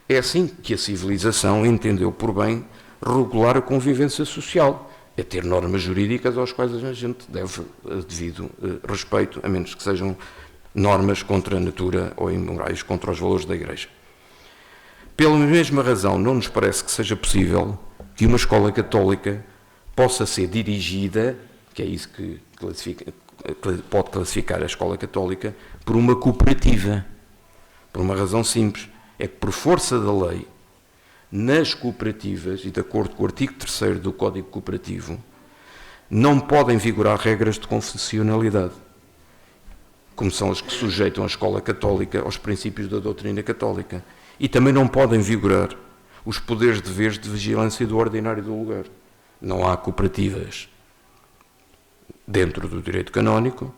é assim que a civilização entendeu por bem regular a convivência social. É ter normas jurídicas às quais a gente deve devido respeito, a menos que sejam normas contra a natura ou imorais contra os valores da Igreja. Pela mesma razão, não nos parece que seja possível que uma escola católica possa ser dirigida, que é isso que pode classificar a escola católica, por uma cooperativa. Por uma razão simples, é que por força da lei, nas cooperativas, e de acordo com o artigo 3º do Código Cooperativo, não podem vigorar regras de confessionalidade, como são as que sujeitam a escola católica aos princípios da doutrina católica. E também não podem vigorar os poderes de deveres de vigilância do ordinário do lugar. Não há cooperativas dentro do direito canónico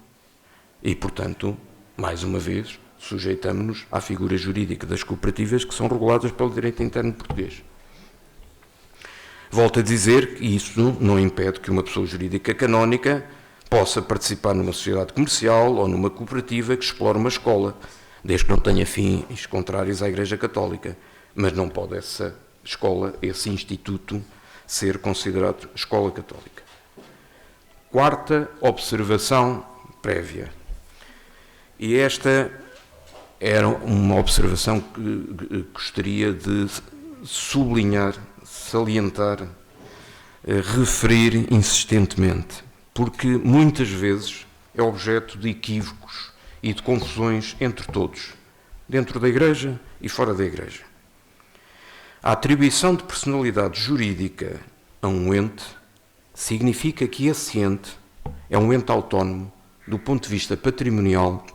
e, portanto, mais uma vez, sujeitamos-nos à figura jurídica das cooperativas que são reguladas pelo direito interno português. Volto a dizer que isso não impede que uma pessoa jurídica canónica possa participar numa sociedade comercial ou numa cooperativa que explore uma escola, desde que não tenha fins contrários à Igreja Católica. Mas não pode essa escola, esse instituto, ser considerado escola católica. Quarta observação prévia. E esta era uma observação que gostaria de sublinhar, salientar, referir insistentemente, porque muitas vezes é objeto de equívocos e de confusões entre todos, dentro da Igreja e fora da Igreja. A atribuição de personalidade jurídica a um ente significa que esse ente é um ente autónomo do ponto de vista patrimonial,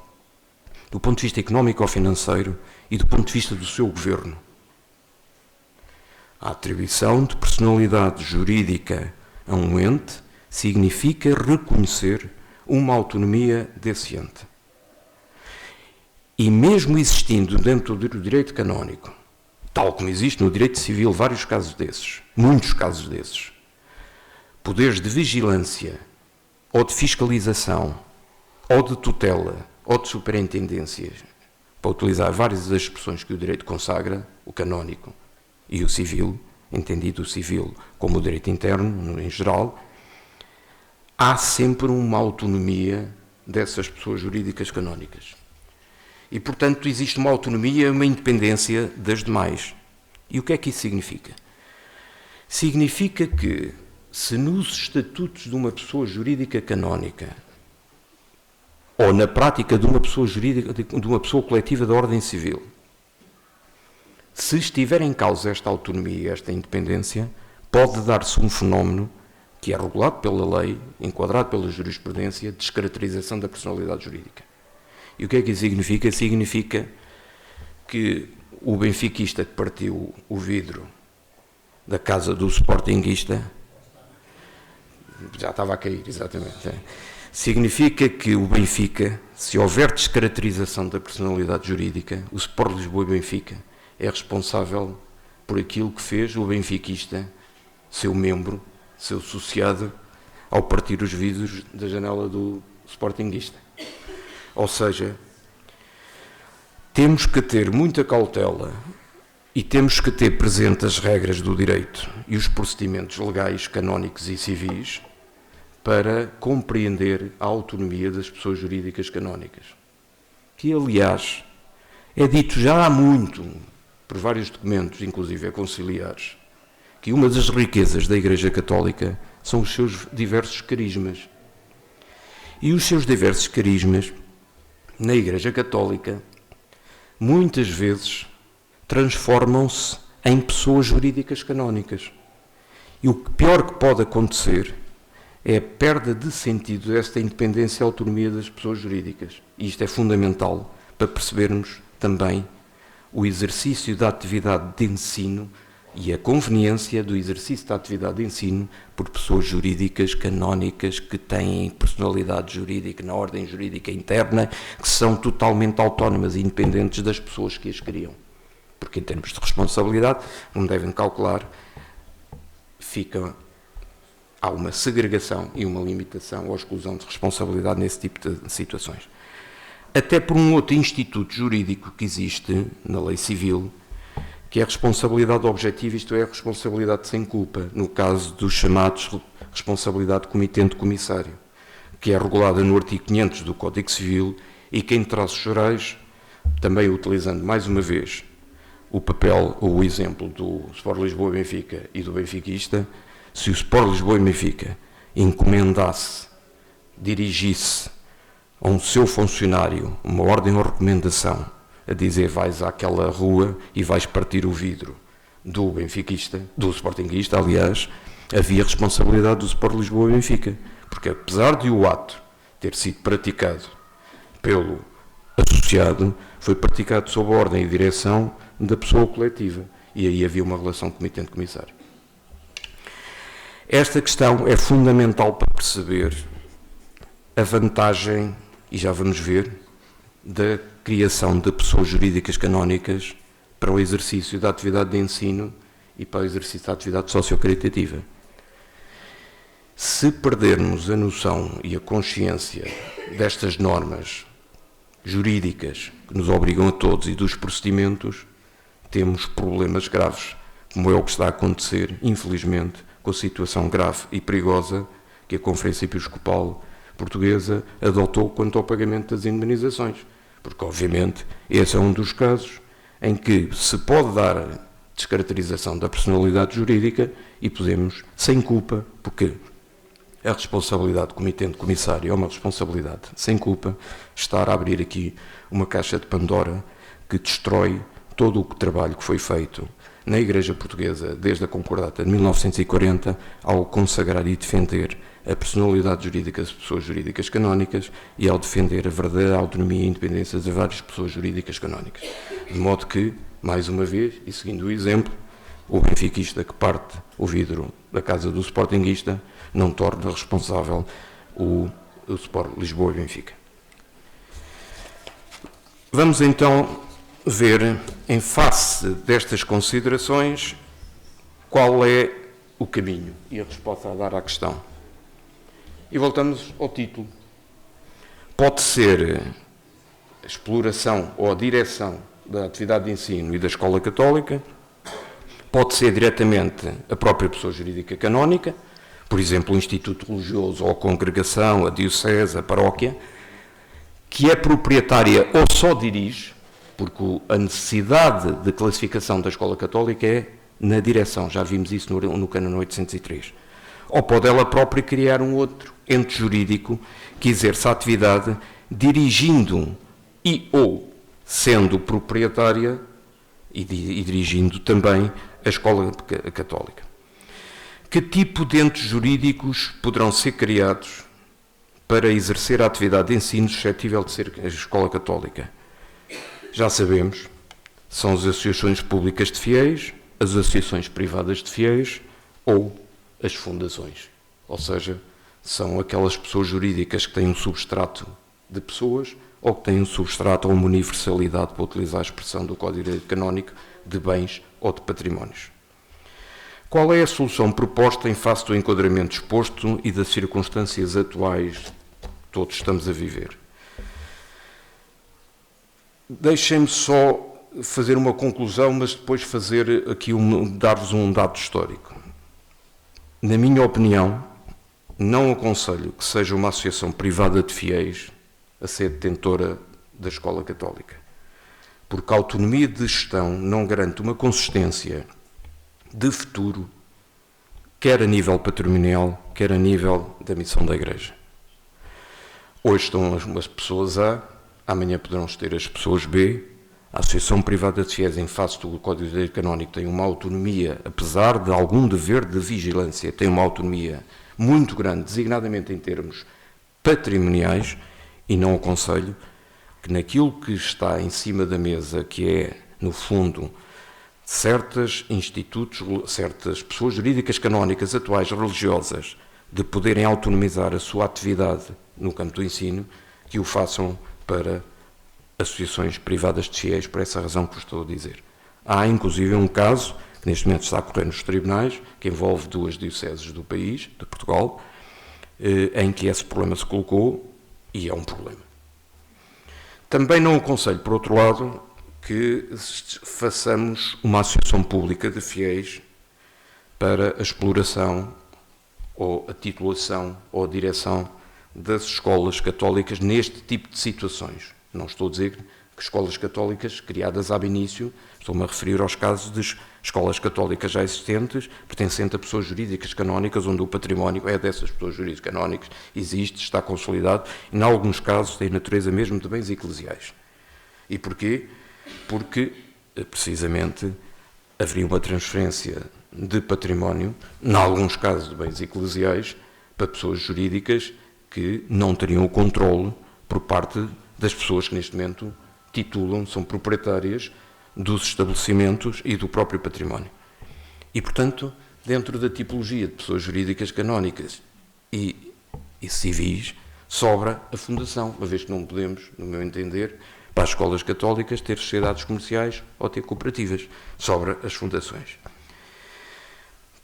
do ponto de vista económico ou financeiro e do ponto de vista do seu governo. A atribuição de personalidade jurídica a um ente significa reconhecer uma autonomia desse ente. E mesmo existindo dentro do direito canónico, tal como existe no direito civil vários casos desses, muitos casos desses, poderes de vigilância ou de fiscalização ou de tutela ou de superintendências, para utilizar várias das expressões que o direito consagra, o canónico e o civil, entendido o civil como o direito interno em geral, há sempre uma autonomia dessas pessoas jurídicas canónicas. E, portanto, existe uma autonomia e uma independência das demais. E o que é que isso significa? Significa que, se nos estatutos de uma pessoa jurídica canónica, ou na prática de uma pessoa jurídica, de uma pessoa coletiva da ordem civil, se estiver em causa esta autonomia e esta independência, pode dar-se um fenómeno que é regulado pela lei, enquadrado pela jurisprudência, de descaracterização da personalidade jurídica. E o que é que isso significa? Significa que o benfiquista que partiu o vidro da casa do sportinguista, já estava a cair, exatamente, significa que o Benfica, se houver descaracterização da personalidade jurídica, o Sport Lisboa e Benfica é responsável por aquilo que fez o benfiquista, seu membro, seu associado, ao partir os vidros da janela do sportinguista. Ou seja, temos que ter muita cautela e temos que ter presente as regras do direito e os procedimentos legais, canónicos e civis para compreender a autonomia das pessoas jurídicas canónicas. Que, aliás, é dito já há muito, por vários documentos, inclusive conciliares, que uma das riquezas da Igreja Católica são os seus diversos carismas. E os seus diversos carismas, na Igreja Católica, muitas vezes transformam-se em pessoas jurídicas canónicas. E o pior que pode acontecer é a perda de sentido desta independência e autonomia das pessoas jurídicas. E isto é fundamental para percebermos também o exercício da atividade de ensino e a conveniência do exercício da atividade de ensino por pessoas jurídicas canónicas que têm personalidade jurídica na ordem jurídica interna, que são totalmente autónomas e independentes das pessoas que as criam. Porque em termos de responsabilidade, como devem calcular, há uma segregação e uma limitação ou exclusão de responsabilidade nesse tipo de situações. Até por um outro instituto jurídico que existe na lei civil, que é a responsabilidade objetiva, isto é, a responsabilidade sem culpa, no caso dos chamados responsabilidade comitente-comissário, que é regulada no artigo 500 do Código Civil e que, em traços gerais, também utilizando mais uma vez o papel ou o exemplo do Sport Lisboa e Benfica e do benfiquista, se o Sport Lisboa e Benfica encomendasse, dirigisse a um seu funcionário uma ordem ou recomendação a dizer vais àquela rua e vais partir o vidro do benfiquista, do sportinguista, aliás, havia responsabilidade do Sport Lisboa e Benfica, porque apesar de o ato ter sido praticado pelo associado, foi praticado sob a ordem e direção da pessoa coletiva, e aí havia uma relação comitente-comissário. Esta questão é fundamental para perceber a vantagem, e já vamos ver, da criação de pessoas jurídicas canónicas para o exercício da atividade de ensino e para o exercício da atividade socio-caritativa. Se perdermos a noção e a consciência destas normas jurídicas que nos obrigam a todos e dos procedimentos, temos problemas graves, como é o que está a acontecer, infelizmente, com a situação grave e perigosa que a Conferência Episcopal Portuguesa adotou quanto ao pagamento das indemnizações. Porque, obviamente, esse é um dos casos em que se pode dar descaracterização da personalidade jurídica e podemos, sem culpa, porque a responsabilidade comitente-comissário é uma responsabilidade sem culpa, estar a abrir aqui uma caixa de Pandora que destrói todo o trabalho que foi feito na Igreja Portuguesa desde a Concordata de 1940 ao consagrar e defender a personalidade jurídica das pessoas jurídicas canónicas e ao defender a verdadeira autonomia e independência das várias pessoas jurídicas canónicas. De modo que, mais uma vez, e seguindo o exemplo, o benfiquista que parte o vidro da casa do sportinguista não torna responsável o Sport Lisboa e Benfica. Vamos então ver, em face destas considerações, qual é o caminho e a resposta a dar à questão. E voltamos ao título. Pode ser a exploração ou a direção da atividade de ensino e da escola católica, pode ser diretamente a própria pessoa jurídica canónica, por exemplo, o instituto religioso ou a congregação, a diocese, a paróquia, que é proprietária ou só dirige, porque a necessidade de classificação da escola católica é na direção, já vimos isso no Cânon 803. Ou pode ela própria criar um outro ente jurídico que exerça a atividade dirigindo e ou sendo proprietária e dirigindo também a escola católica. Que tipo de entes jurídicos poderão ser criados para exercer a atividade de ensino suscetível de ser a escola católica? Já sabemos, são as associações públicas de fiéis, as associações privadas de fiéis ou as fundações. Ou seja, são aquelas pessoas jurídicas que têm um substrato de pessoas ou que têm um substrato ou uma universalidade, para utilizar a expressão do Código de Direito Canónico, de bens ou de patrimónios. Qual é a solução proposta em face do enquadramento exposto e das circunstâncias atuais que todos estamos a viver? Deixem-me só fazer uma conclusão, mas depois fazer aqui dar-vos um dado histórico. Na minha opinião, não aconselho que seja uma associação privada de fiéis a ser detentora da escola católica, porque a autonomia de gestão não garante uma consistência de futuro, quer a nível patrimonial, quer a nível da missão da Igreja. Hoje estão as pessoas A, amanhã poderão ter as pessoas B. A Associação Privada de Fiéis, em face do Código de Direito Canónico, tem uma autonomia, apesar de algum dever de vigilância, tem uma autonomia muito grande, designadamente em termos patrimoniais, e não aconselho que naquilo que está em cima da mesa, que é, no fundo, certos institutos, certas pessoas jurídicas canónicas atuais, religiosas, de poderem autonomizar a sua atividade no campo do ensino, que o façam para associações privadas de fiéis, por essa razão que vos estou a dizer. Há, inclusive, um caso, que neste momento está a correr nos tribunais, que envolve 2 dioceses do país, de Portugal, em que esse problema se colocou, e é um problema. Também não aconselho, por outro lado, que façamos uma associação pública de fiéis para a exploração, ou a titulação, ou a direção das escolas católicas neste tipo de situações. Não estou a dizer que escolas católicas criadas ab início, estou-me a referir aos casos de escolas católicas já existentes, pertencentes a pessoas jurídicas canónicas, onde o património é dessas pessoas jurídicas canónicas, existe, está consolidado, e, em alguns casos, tem natureza mesmo de bens eclesiais. E porquê? Porque, precisamente, haveria uma transferência de património, em alguns casos de bens eclesiais, para pessoas jurídicas que não teriam o controle por parte das pessoas que neste momento titulam, são proprietárias dos estabelecimentos e do próprio património. E, portanto, dentro da tipologia de pessoas jurídicas canónicas e civis, sobra a fundação, uma vez que não podemos, no meu entender, para as escolas católicas, ter sociedades comerciais ou ter cooperativas. Sobra as fundações.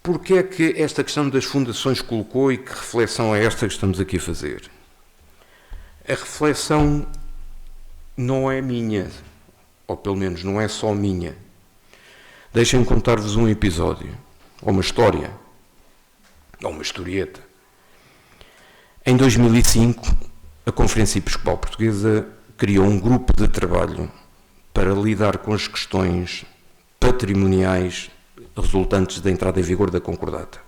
Porquê é que esta questão das fundações colocou e que reflexão é esta que estamos aqui a fazer? A reflexão não é minha, ou pelo menos não é só minha. Deixem-me contar-vos um episódio, ou uma história, ou uma historieta. Em 2005, a Conferência Episcopal Portuguesa criou um grupo de trabalho para lidar com as questões patrimoniais resultantes da entrada em vigor da Concordata.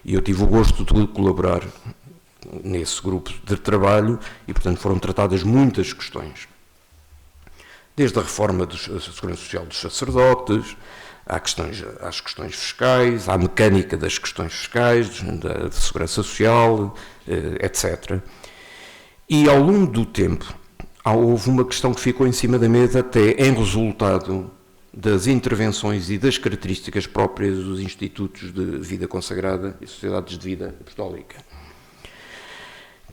E eu tive o gosto de colaborar nesse grupo de trabalho e, portanto, foram tratadas muitas questões. Desde a reforma da Segurança Social dos sacerdotes, às questões fiscais, à mecânica das questões fiscais, da Segurança Social, etc. E, ao longo do tempo, houve uma questão que ficou em cima da mesa até em resultado das intervenções e das características próprias dos institutos de vida consagrada e sociedades de vida apostólica,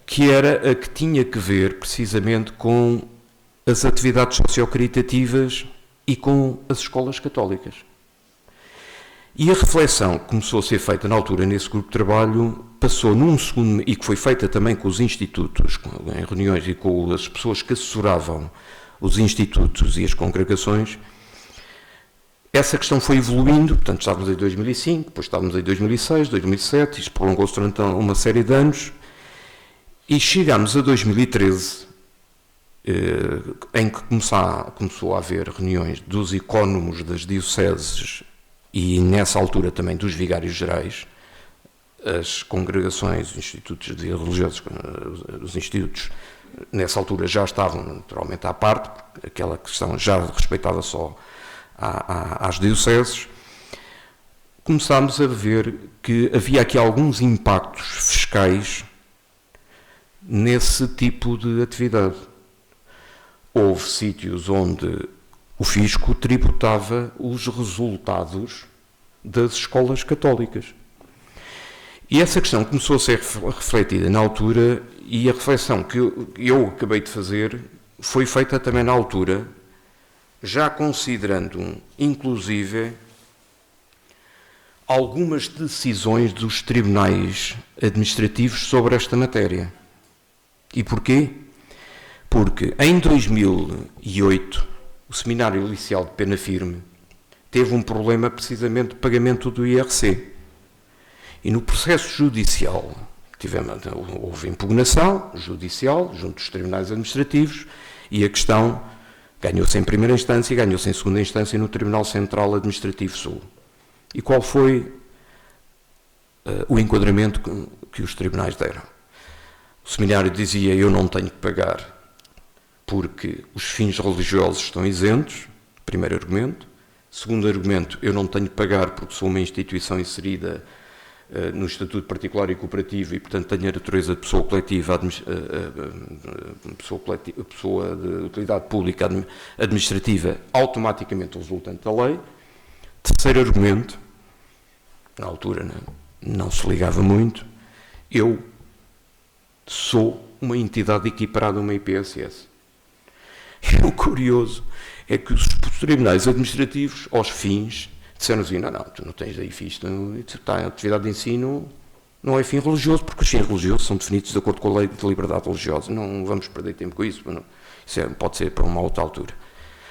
que era a que tinha que ver precisamente com as atividades sociocaritativas e com as escolas católicas. E a reflexão que começou a ser feita na altura nesse grupo de trabalho passou num segundo, e que foi feita também com os institutos, em reuniões e com as pessoas que assessoravam os institutos e as congregações. Essa questão foi evoluindo, portanto estávamos em 2005, depois estávamos em 2006, 2007, isto prolongou-se durante uma série de anos, e chegámos a 2013, em que começou a haver reuniões dos ecónomos das dioceses e nessa altura também dos vigários gerais. As congregações, os institutos de religiosos, os institutos, nessa altura já estavam naturalmente à parte, aquela questão já respeitava só às dioceses. Começámos a ver que havia aqui alguns impactos fiscais nesse tipo de atividade. Houve sítios onde o fisco tributava os resultados das escolas católicas. E essa questão começou a ser refletida na altura, e a reflexão que eu acabei de fazer foi feita também na altura, já considerando, inclusive, algumas decisões dos tribunais administrativos sobre esta matéria. E porquê? Porque em 2008 o Seminário Liceal de Pena Firme teve um problema precisamente de pagamento do IRC. E no processo judicial houve impugnação judicial junto dos tribunais administrativos e a questão ganhou-se em primeira instância e ganhou-se em segunda instância no Tribunal Central Administrativo Sul. E qual foi o enquadramento que os tribunais deram? O seminário dizia: eu não tenho que pagar porque os fins religiosos estão isentos, primeiro argumento. Segundo argumento, eu não tenho que pagar porque sou uma instituição inserida no Estatuto Particular e Cooperativo e, portanto, tenho a natureza de pessoa coletiva, pessoa de utilidade pública administrativa, automaticamente resultante da lei. Terceiro argumento, na altura não se ligava muito, eu sou uma entidade equiparada a uma IPSS. E o curioso é que os tribunais administrativos, aos fins, disseram assim: não, tu não tens aí fins, a atividade de ensino não é fim religioso, porque os fins religiosos são definidos de acordo com a lei de liberdade religiosa. Não vamos perder tempo com isso, isso pode ser para uma outra altura.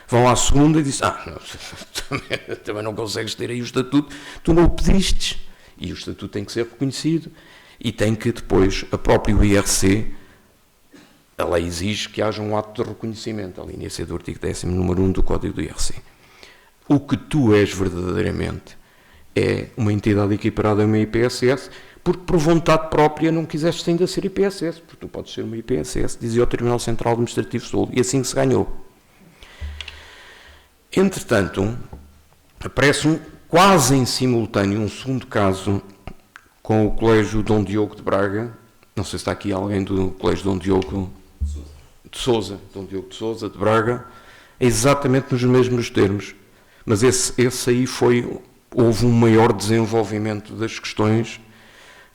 Vão à segunda e dizem: também não consegues ter aí o estatuto, tu não o pedistes. E o estatuto tem que ser reconhecido e tem que depois, a própria IRC, a lei exige que haja um ato de reconhecimento, a linha C do artigo 10º, número 1 do Código do IRC. O que tu és verdadeiramente é uma entidade equiparada a uma IPSS, porque por vontade própria não quiseste ainda ser IPSS, porque tu podes ser uma IPSS, dizia o Tribunal Central Administrativo Sul, e assim se ganhou. Entretanto, aparece quase em simultâneo um segundo caso com o Colégio Dom Diogo de Braga. Não sei se está aqui alguém do Colégio Dom Diogo de Sousa, Dom Diogo de Sousa, de Braga, exatamente nos mesmos termos. Mas esse aí houve um maior desenvolvimento das questões,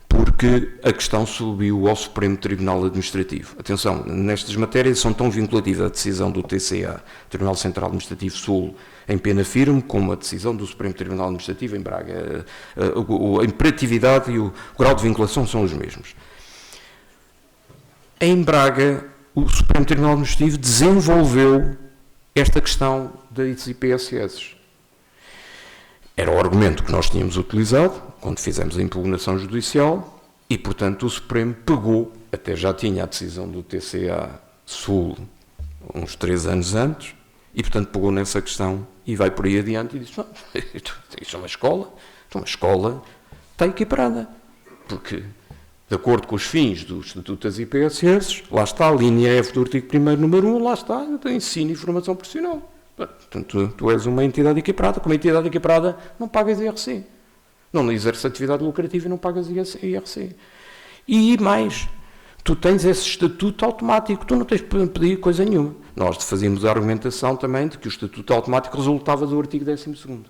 porque a questão subiu ao Supremo Tribunal Administrativo. Atenção, nestas matérias são tão vinculativas a decisão do TCA, Tribunal Central Administrativo Sul, em Pena Firme, como a decisão do Supremo Tribunal Administrativo em Braga. A imperatividade e o grau de vinculação são os mesmos. Em Braga, o Supremo Tribunal Administrativo desenvolveu esta questão das IPSS. Era o argumento que nós tínhamos utilizado quando fizemos a impugnação judicial e, portanto, o Supremo pegou, até já tinha a decisão do TCA Sul uns 3 anos antes, e, portanto, pegou nessa questão e vai por aí adiante e diz: isto é uma escola está equiparada, porque, de acordo com os fins do Estatuto das IPSS, lá está a linha F do artigo 1º, número 1, lá está, ensino e formação profissional. Portanto, tu és uma entidade equiparada. Como entidade equiparada, não pagas IRC. Não exerces atividade lucrativa e não pagas IRC. E mais, tu tens esse estatuto automático, tu não tens de pedir coisa nenhuma. Nós fazíamos a argumentação também de que o estatuto automático resultava do artigo 12º.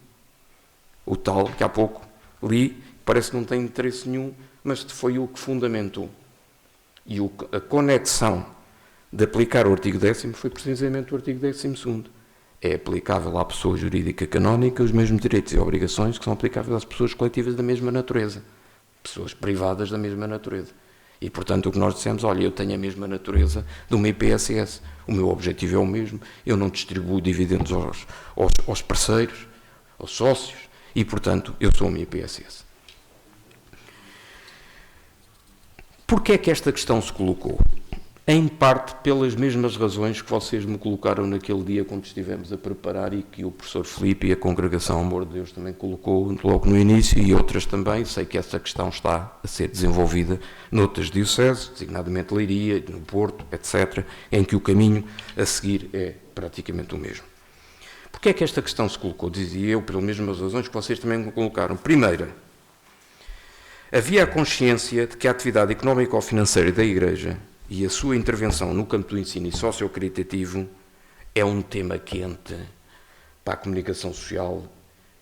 O tal que há pouco li, parece que não tem interesse nenhum, mas foi o que fundamentou. E a conexão de aplicar o artigo 10º foi precisamente o artigo 12º. É aplicável à pessoa jurídica canónica os mesmos direitos e obrigações que são aplicáveis às pessoas coletivas da mesma natureza, pessoas privadas da mesma natureza. E, portanto, o que nós dissemos: olha, eu tenho a mesma natureza de uma IPSS, o meu objetivo é o mesmo, eu não distribuo dividendos aos parceiros, aos sócios, e, portanto, eu sou uma IPSS. Porquê é que esta questão se colocou? Em parte pelas mesmas razões que vocês me colocaram naquele dia quando estivemos a preparar e que o professor Filipe e a Congregação Amor de Deus também colocou logo no início, e outras também. Sei que essa questão está a ser desenvolvida noutras dioceses, designadamente Leiria, no Porto, etc., em que o caminho a seguir é praticamente o mesmo. Porquê é que esta questão se colocou? Dizia eu, pelas mesmas razões que vocês também me colocaram. Primeira, havia a consciência de que a atividade económica ou financeira da Igreja e a sua intervenção no campo do ensino e socio-caritativo é um tema quente para a comunicação social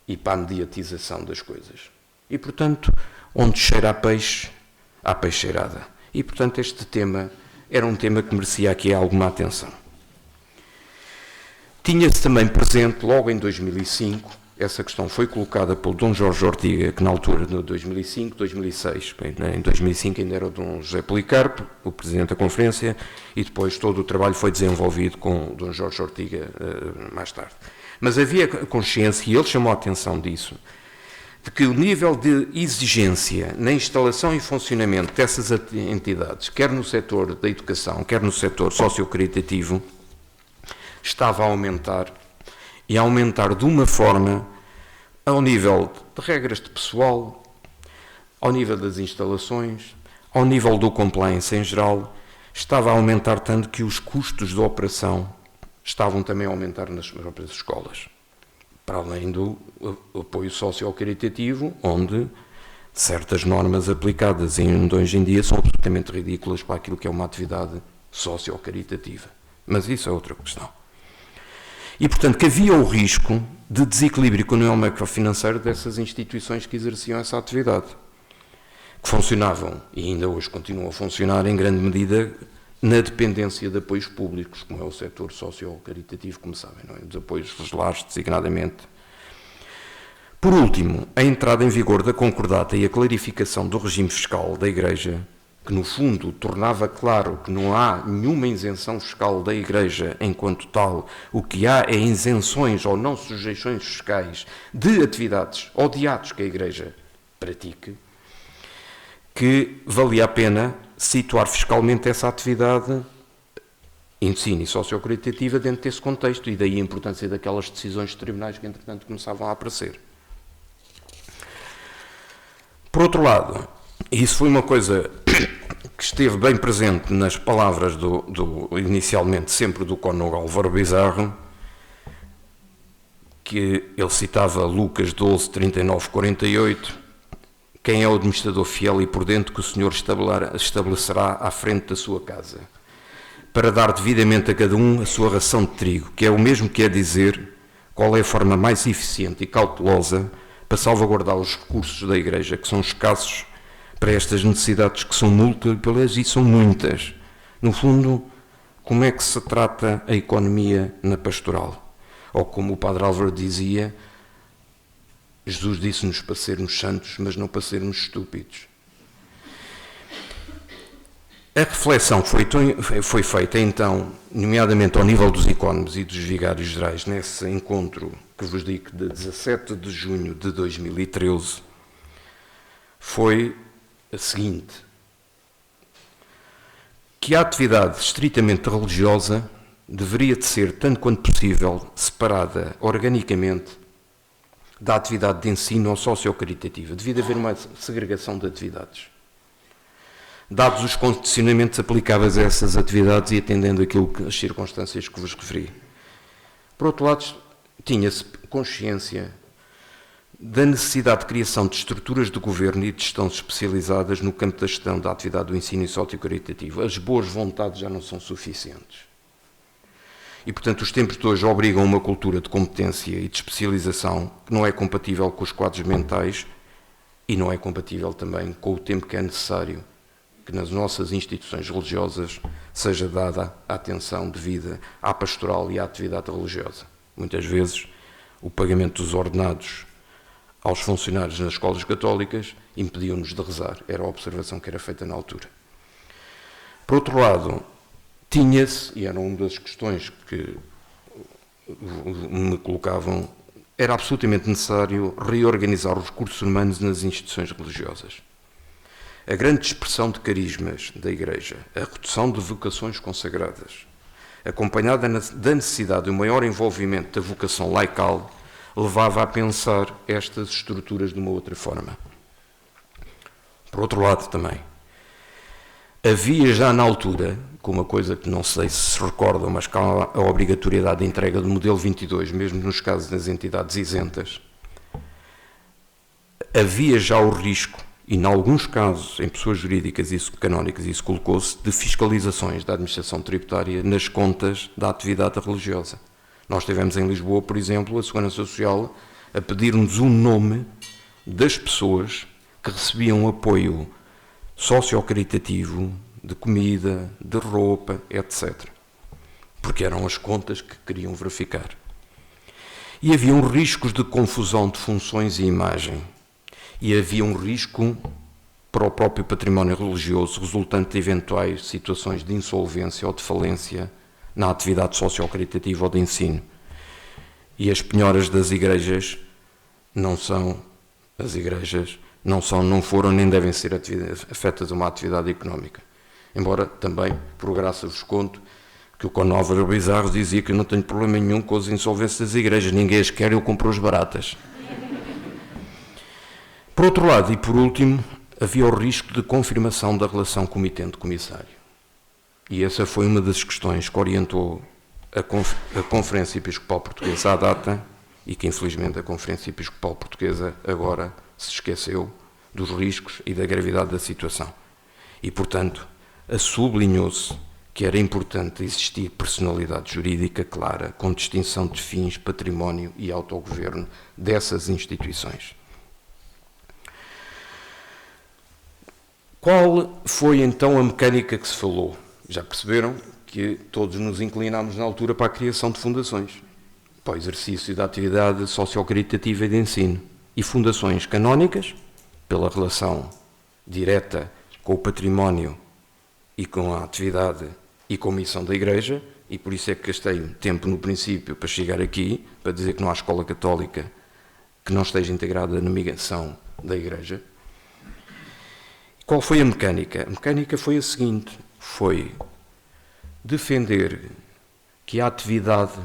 e para a mediatização das coisas. E, portanto, onde cheira a peixe, há peixeirada. E, portanto, este tema era um tema que merecia aqui alguma atenção. Tinha-se também presente, logo em 2005, essa questão foi colocada pelo Dom Jorge Ortiga, que na altura, de 2005, 2006, em 2005 ainda era o Dom José Policarpo, o Presidente da Conferência, e depois todo o trabalho foi desenvolvido com o Dom Jorge Ortiga mais tarde. Mas havia consciência, e ele chamou a atenção disso, de que o nível de exigência na instalação e funcionamento dessas entidades, quer no setor da educação, quer no setor sociocaritativo, estava a aumentar, e a aumentar de uma forma ao nível de regras de pessoal, ao nível das instalações, ao nível do compliance em geral, estava a aumentar tanto que os custos de operação estavam também a aumentar nas próprias escolas. Para além do apoio socio-caritativo, onde certas normas aplicadas ainda hoje em dia são absolutamente ridículas para aquilo que é uma atividade socio-caritativa. Mas isso é outra questão. E, portanto, que havia o risco de desequilíbrio económico-financeiro dessas instituições que exerciam essa atividade, que funcionavam, e ainda hoje continuam a funcionar, em grande medida, na dependência de apoios públicos, como é o setor socio-caritativo, como sabem, não é? Dos apoios dos lares, designadamente. Por último, a entrada em vigor da concordata e a clarificação do regime fiscal da Igreja, que no fundo tornava claro que não há nenhuma isenção fiscal da Igreja enquanto tal, o que há é isenções ou não sujeições fiscais de atividades ou de atos que a Igreja pratique, que valia a pena situar fiscalmente essa atividade ensino e socio-caritativa dentro desse contexto, e daí a importância daquelas decisões de tribunais que, entretanto, começavam a aparecer. Por outro lado, isso foi uma coisa que esteve bem presente nas palavras inicialmente sempre do cônego Álvaro Bizarro, que ele citava Lucas 12, 39, 48, quem é o administrador fiel e prudente que o Senhor estabelecerá à frente da sua casa, para dar devidamente a cada um a sua ração de trigo, que é o mesmo que é dizer qual é a forma mais eficiente e cautelosa para salvaguardar os recursos da Igreja, que são escassos para estas necessidades que são múltiplas e são muitas. No fundo, como é que se trata a economia na pastoral? Ou como o Padre Álvaro dizia, Jesus disse-nos para sermos santos, mas não para sermos estúpidos. A reflexão foi feita então, nomeadamente ao nível dos ecónomos e dos vigários gerais, nesse encontro que vos digo de 17 de junho de 2013, foi a seguinte: que a atividade estritamente religiosa deveria de ser, tanto quanto possível, separada organicamente da atividade de ensino ou socio-caritativa. Devia de haver uma segregação de atividades, dados os condicionamentos aplicáveis a essas atividades e atendendo as circunstâncias que vos referi. Por outro lado, tinha-se consciência da necessidade de criação de estruturas de governo e de gestão especializadas no campo da gestão da atividade do ensino e socio-caritativo. As boas vontades já não são suficientes. E, portanto, os tempos de hoje obrigam a uma cultura de competência e de especialização que não é compatível com os quadros mentais e não é compatível também com o tempo que é necessário que nas nossas instituições religiosas seja dada a atenção devida à pastoral e à atividade religiosa. Muitas vezes, o pagamento dos ordenados aos funcionários nas escolas católicas impediam-nos de rezar. Era a observação que era feita na altura. Por outro lado, tinha-se, e era uma das questões que me colocavam, era absolutamente necessário reorganizar os recursos humanos nas instituições religiosas. A grande dispersão de carismas da Igreja, a redução de vocações consagradas, acompanhada da necessidade de um maior envolvimento da vocação laical, levava a pensar estas estruturas de uma outra forma. Por outro lado também, havia já na altura, com uma coisa que não sei se se recordam, mas que há a obrigatoriedade de entrega do modelo 22, mesmo nos casos das entidades isentas, havia já o risco, e em alguns casos, em pessoas jurídicas e canónicas, isso colocou-se, de fiscalizações da administração tributária nas contas da atividade religiosa. Nós tivemos em Lisboa, por exemplo, a Segurança Social a pedir-nos o nome das pessoas que recebiam apoio socio-caritativo, de comida, de roupa, etc. Porque eram as contas que queriam verificar. E haviam riscos de confusão de funções e imagem. E havia um risco para o próprio património religioso resultante de eventuais situações de insolvência ou de falência na atividade socio-caritativa ou de ensino. E as penhoras das igrejas não foram nem devem ser afetas a uma atividade económica. Embora também, por graça vos conto, que o Coronel Álvaro Bizarro dizia que eu não tenho problema nenhum com as insolvências das igrejas, ninguém as quer, eu compro as baratas. Por outro lado, e por último, havia o risco de confirmação da relação comitente-comissário. E essa foi uma das questões que orientou a Conferência Episcopal Portuguesa à data e que, infelizmente, a Conferência Episcopal Portuguesa agora se esqueceu dos riscos e da gravidade da situação. E, portanto, sublinhou-se que era importante existir personalidade jurídica clara, com distinção de fins, património e autogoverno dessas instituições. Qual foi então a mecânica que se falou? Já perceberam que todos nos inclinámos na altura para a criação de fundações, para o exercício da atividade socio-caritativa e de ensino, e fundações canónicas, pela relação direta com o património e com a atividade e com a missão da Igreja, e por isso é que gastei tempo no princípio para chegar aqui, para dizer que não há escola católica que não esteja integrada na missão da Igreja. Qual foi a mecânica? A mecânica foi a seguinte, foi defender que a atividade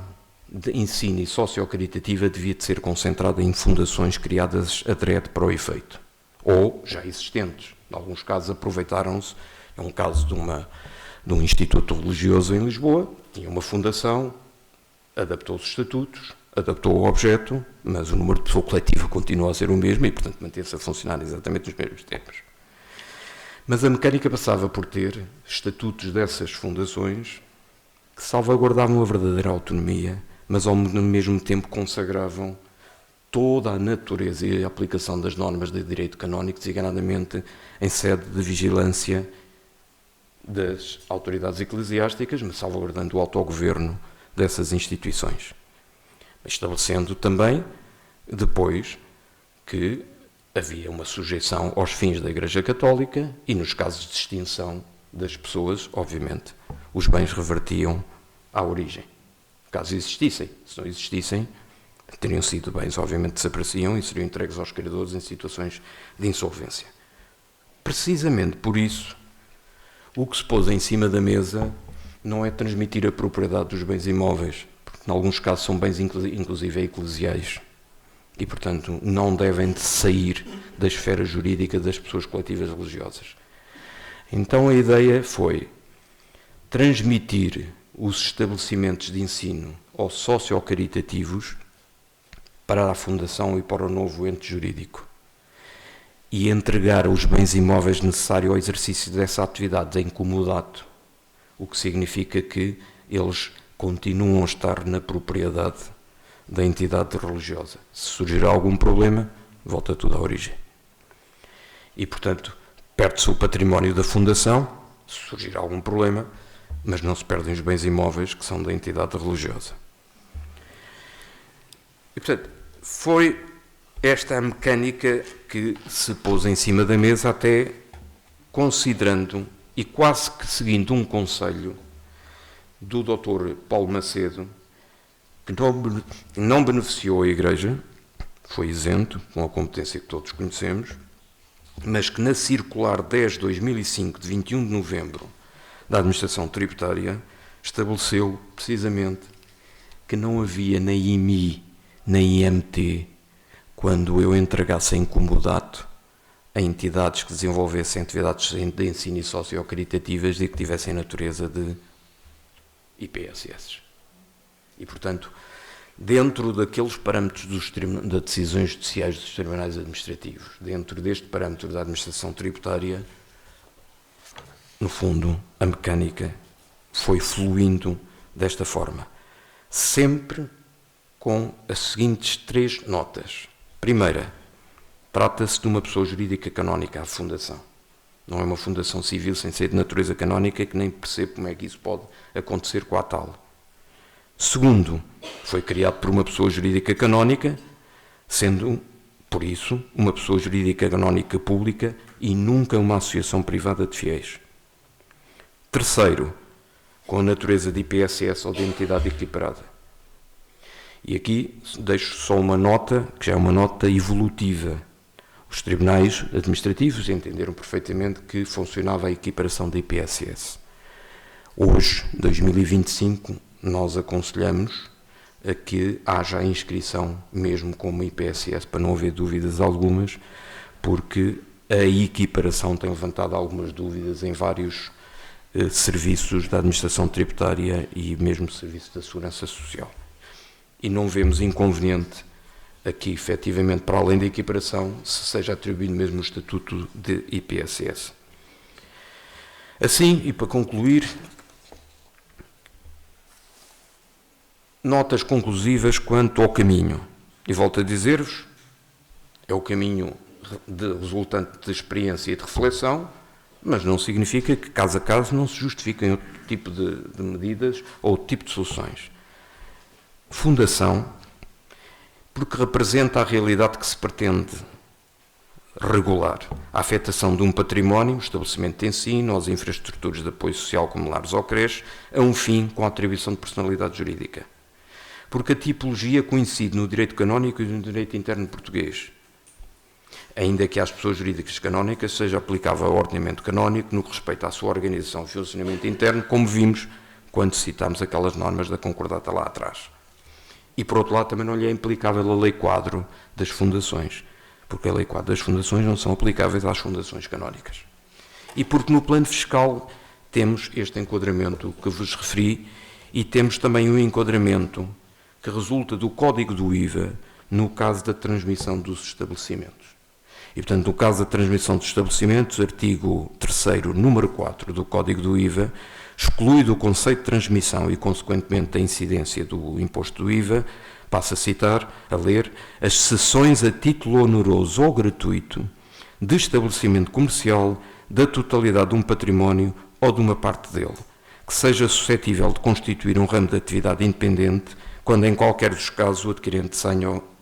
de ensino e socio-caritativa devia de ser concentrada em fundações criadas adrede para o efeito, ou já existentes. Em alguns casos aproveitaram-se, é um caso de um instituto religioso em Lisboa, tinha uma fundação, adaptou os estatutos, adaptou o objeto, mas o número de pessoa coletiva continua a ser o mesmo e, portanto, manteve-se a funcionar exatamente nos mesmos termos. Mas a mecânica passava por ter estatutos dessas fundações que salvaguardavam a verdadeira autonomia, mas ao mesmo tempo consagravam toda a natureza e a aplicação das normas de direito canónico, designadamente em sede de vigilância das autoridades eclesiásticas, mas salvaguardando o autogoverno dessas instituições. Estabelecendo também, depois, que havia uma sujeição aos fins da Igreja Católica e, nos casos de extinção das pessoas, obviamente, os bens revertiam à origem. Caso existissem. Se não existissem, teriam sido bens, obviamente, desapareciam e seriam entregues aos credores em situações de insolvência. Precisamente por isso, o que se pôs em cima da mesa não é transmitir a propriedade dos bens imóveis, porque, em alguns casos, são bens inclusive eclesiais. E, portanto, não devem de sair da esfera jurídica das pessoas coletivas religiosas. Então a ideia foi transmitir os estabelecimentos de ensino ou socio-caritativos para a fundação e para o novo ente jurídico e entregar os bens imóveis necessários ao exercício dessa atividade em comodato, o que significa que eles continuam a estar na propriedade da entidade religiosa. Se surgir algum problema, volta tudo à origem. E, portanto, perde-se o património da fundação, se surgir algum problema, mas não se perdem os bens imóveis que são da entidade religiosa. E, portanto, foi esta a mecânica que se pôs em cima da mesa, até considerando e quase que seguindo um conselho do Dr. Paulo Macedo, que não beneficiou a Igreja, foi isento, com a competência que todos conhecemos, mas que na circular 10/2005, de 21 de novembro, da Administração Tributária, estabeleceu precisamente que não havia na IMI, na IMT, quando eu entregasse em comodato a entidades que desenvolvessem atividades de ensino e socio-caritativas e que tivessem natureza de IPSS. E, portanto, dentro daqueles parâmetros das decisões judiciais dos tribunais administrativos, dentro deste parâmetro da administração tributária, no fundo, a mecânica foi fluindo desta forma. Sempre com as seguintes 3 notas. Primeira, trata-se de uma pessoa jurídica canónica, a fundação. Não é uma fundação civil sem ser de natureza canónica, que nem percebo como é que isso pode acontecer com a tal. Segundo, foi criado por uma pessoa jurídica canónica, sendo, por isso, uma pessoa jurídica canónica pública e nunca uma associação privada de fiéis. Terceiro, com a natureza de IPSS ou de entidade equiparada. E aqui deixo só uma nota, que já é uma nota evolutiva. Os tribunais administrativos entenderam perfeitamente que funcionava a equiparação da IPSS. Hoje, 2025, nós aconselhamos a que haja a inscrição mesmo como IPSS, para não haver dúvidas algumas, porque a equiparação tem levantado algumas dúvidas em vários serviços da administração tributária e mesmo serviços da segurança social. E não vemos inconveniente aqui, efetivamente, para além da equiparação, se seja atribuído mesmo o estatuto de IPSS. Assim, e para concluir, notas conclusivas quanto ao caminho. E volto a dizer-vos, é o caminho resultante de experiência e de reflexão, mas não significa que, caso a caso, não se justifiquem outro tipo de medidas ou outro tipo de soluções. Fundação, porque representa a realidade que se pretende regular. A afetação de um património, um estabelecimento de ensino, às infraestruturas de apoio social como lares ou creches, a um fim com a atribuição de personalidade jurídica. Porque a tipologia coincide no direito canónico e no direito interno português. Ainda que às pessoas jurídicas canónicas seja aplicável ao ordenamento canónico no que respeita à sua organização e funcionamento interno, como vimos quando citámos aquelas normas da concordata lá atrás. E, por outro lado, também não lhe é aplicável a lei quadro das fundações, porque a lei quadro das fundações não são aplicáveis às fundações canónicas. E porque no plano fiscal temos este enquadramento que vos referi e temos também um enquadramento que resulta do Código do IVA no caso da transmissão dos estabelecimentos. E, portanto, no caso da transmissão dos estabelecimentos, artigo 3º, número 4 do Código do IVA, exclui do conceito de transmissão e, consequentemente, da incidência do imposto do IVA, passo a citar, a ler, as cessões a título oneroso ou gratuito de estabelecimento comercial da totalidade de um património ou de uma parte dele, que seja suscetível de constituir um ramo de atividade independente, quando em qualquer dos casos o adquirente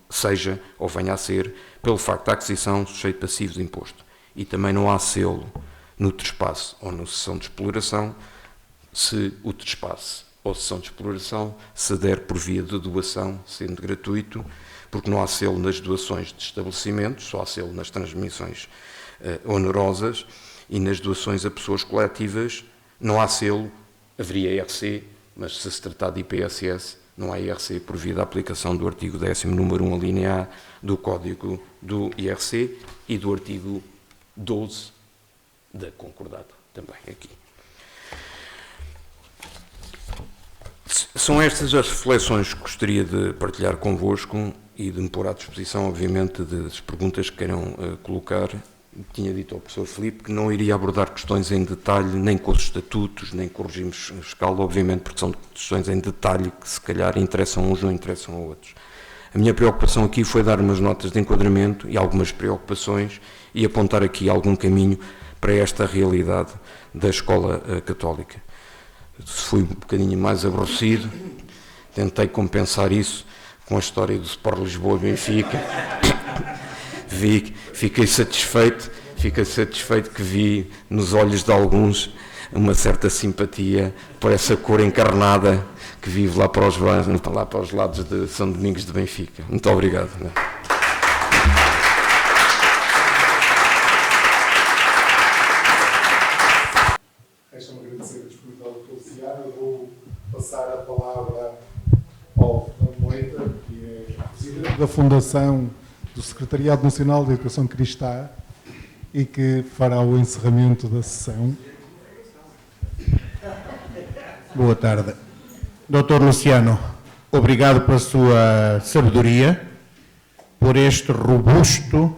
seja ou venha a ser, pelo facto da aquisição, sujeito passivo de imposto. E também não há selo no trespasse ou na cessão de exploração, se o trespasse ou cessão de exploração se der por via de doação, sendo gratuito, porque não há selo nas doações de estabelecimentos, só há selo nas transmissões onerosas, e nas doações a pessoas coletivas não há selo, haveria IRC, mas se tratar de IPSS, não há IRC por via da aplicação do artigo 10º, número 1, a linha A, do Código do IRC e do artigo 12 da concordata, também aqui. São estas as reflexões que gostaria de partilhar convosco e de me pôr à disposição, obviamente, das perguntas que queiram colocar. Tinha dito ao professor Filipe que não iria abordar questões em detalhe, nem com os estatutos, nem com o regime fiscal, obviamente, porque são questões em detalhe que se calhar interessam uns, não interessam a outros. A minha preocupação aqui foi dar umas notas de enquadramento e algumas preocupações e apontar aqui algum caminho para esta realidade da escola católica. Fui um bocadinho mais aborrecido, tentei compensar isso com a história do Sport Lisboa e Benfica. Fiquei satisfeito que vi nos olhos de alguns uma certa simpatia por essa cor encarnada que vive lá para os lados de São Domingos de Benfica. Muito obrigado. Deixa-me agradecer a disponibilidade do Luciano. Eu vou passar a palavra ao Fernando Moita, que é presidente da Fundação do Secretariado Nacional de Educação Cristã e que fará o encerramento da sessão. Boa tarde. Dr. Luciano, obrigado pela sua sabedoria, por este robusto,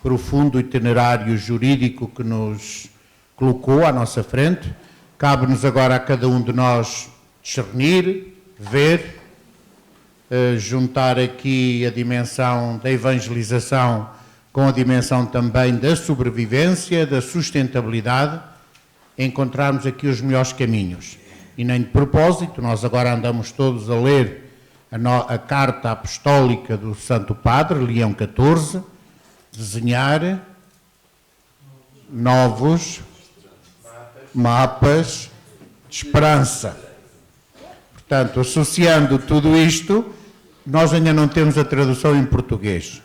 profundo itinerário jurídico que nos colocou à nossa frente. Cabe-nos agora a cada um de nós discernir, ver, juntar aqui a dimensão da evangelização com a dimensão também da sobrevivência, da sustentabilidade, encontrarmos aqui os melhores caminhos. e nem de propósito. Nós agora andamos todos a ler a carta apostólica do Santo Padre, Leão XIV, desenhar novos mapas de esperança. Portanto, associando tudo isto, nós ainda não temos a tradução em português.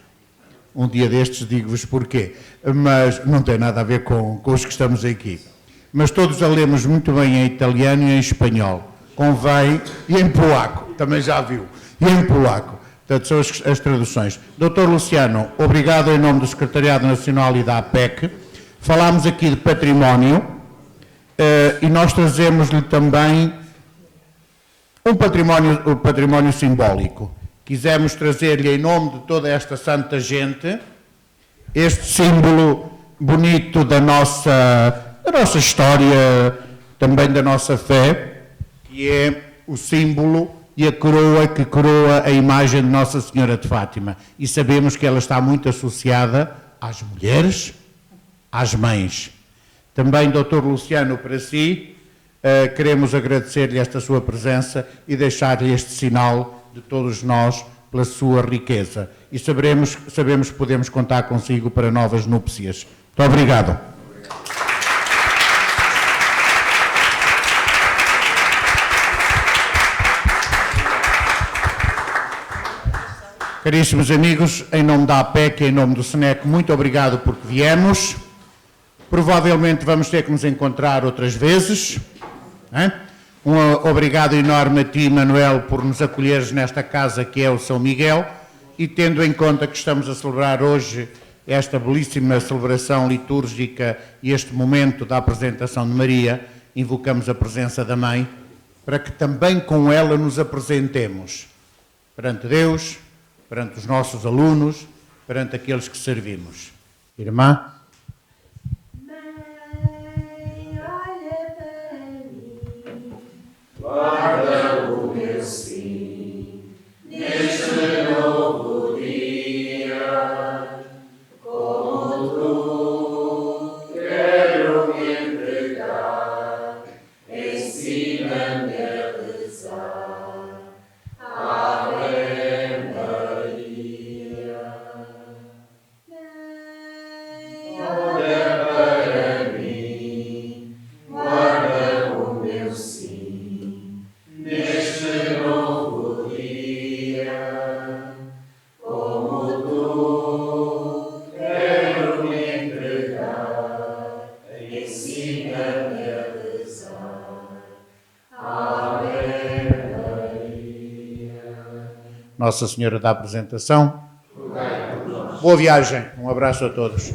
Um dia destes digo-vos porquê, mas não tem nada a ver com os que estamos aqui. Mas todos a lemos muito bem em italiano e em espanhol. Convém, e em polaco, também já viu, e em polaco. Portanto, são as traduções. Dr. Luciano, obrigado em nome do Secretariado Nacional e da APEC. Falámos aqui de património e nós trazemos-lhe também um património simbólico. Quisemos trazer-lhe, em nome de toda esta santa gente, este símbolo bonito da nossa história, também da nossa fé, que é o símbolo e a coroa que coroa a imagem de Nossa Senhora de Fátima. E sabemos que ela está muito associada às mulheres, às mães. Também, Dr. Luciano, para si, queremos agradecer-lhe esta sua presença e deixar-lhe este sinal de todos nós pela sua riqueza. E sabemos que podemos contar consigo para novas núpcias. Muito obrigado. Caríssimos amigos, em nome da APEC e em nome do SENEC, muito obrigado porque viemos. Provavelmente vamos ter que nos encontrar outras vezes. Um obrigado enorme a ti, Manuel, por nos acolheres nesta casa que é o São Miguel, e tendo em conta que estamos a celebrar hoje esta belíssima celebração litúrgica e este momento da apresentação de Maria, invocamos a presença da Mãe, para que também com ela nos apresentemos perante Deus, perante os nossos alunos, perante aqueles que servimos. Irmã? Guarda o meu sim, neste novo dia, como tu quero me entregar, ensina-me a rezar, Ave Maria. Olha para mim, guarda o meu sim, neste novo dia, como tu quero me entregar, ensina-me a rezar, Ave Maria. Nossa Senhora da Apresentação. Boa viagem, um abraço a todos.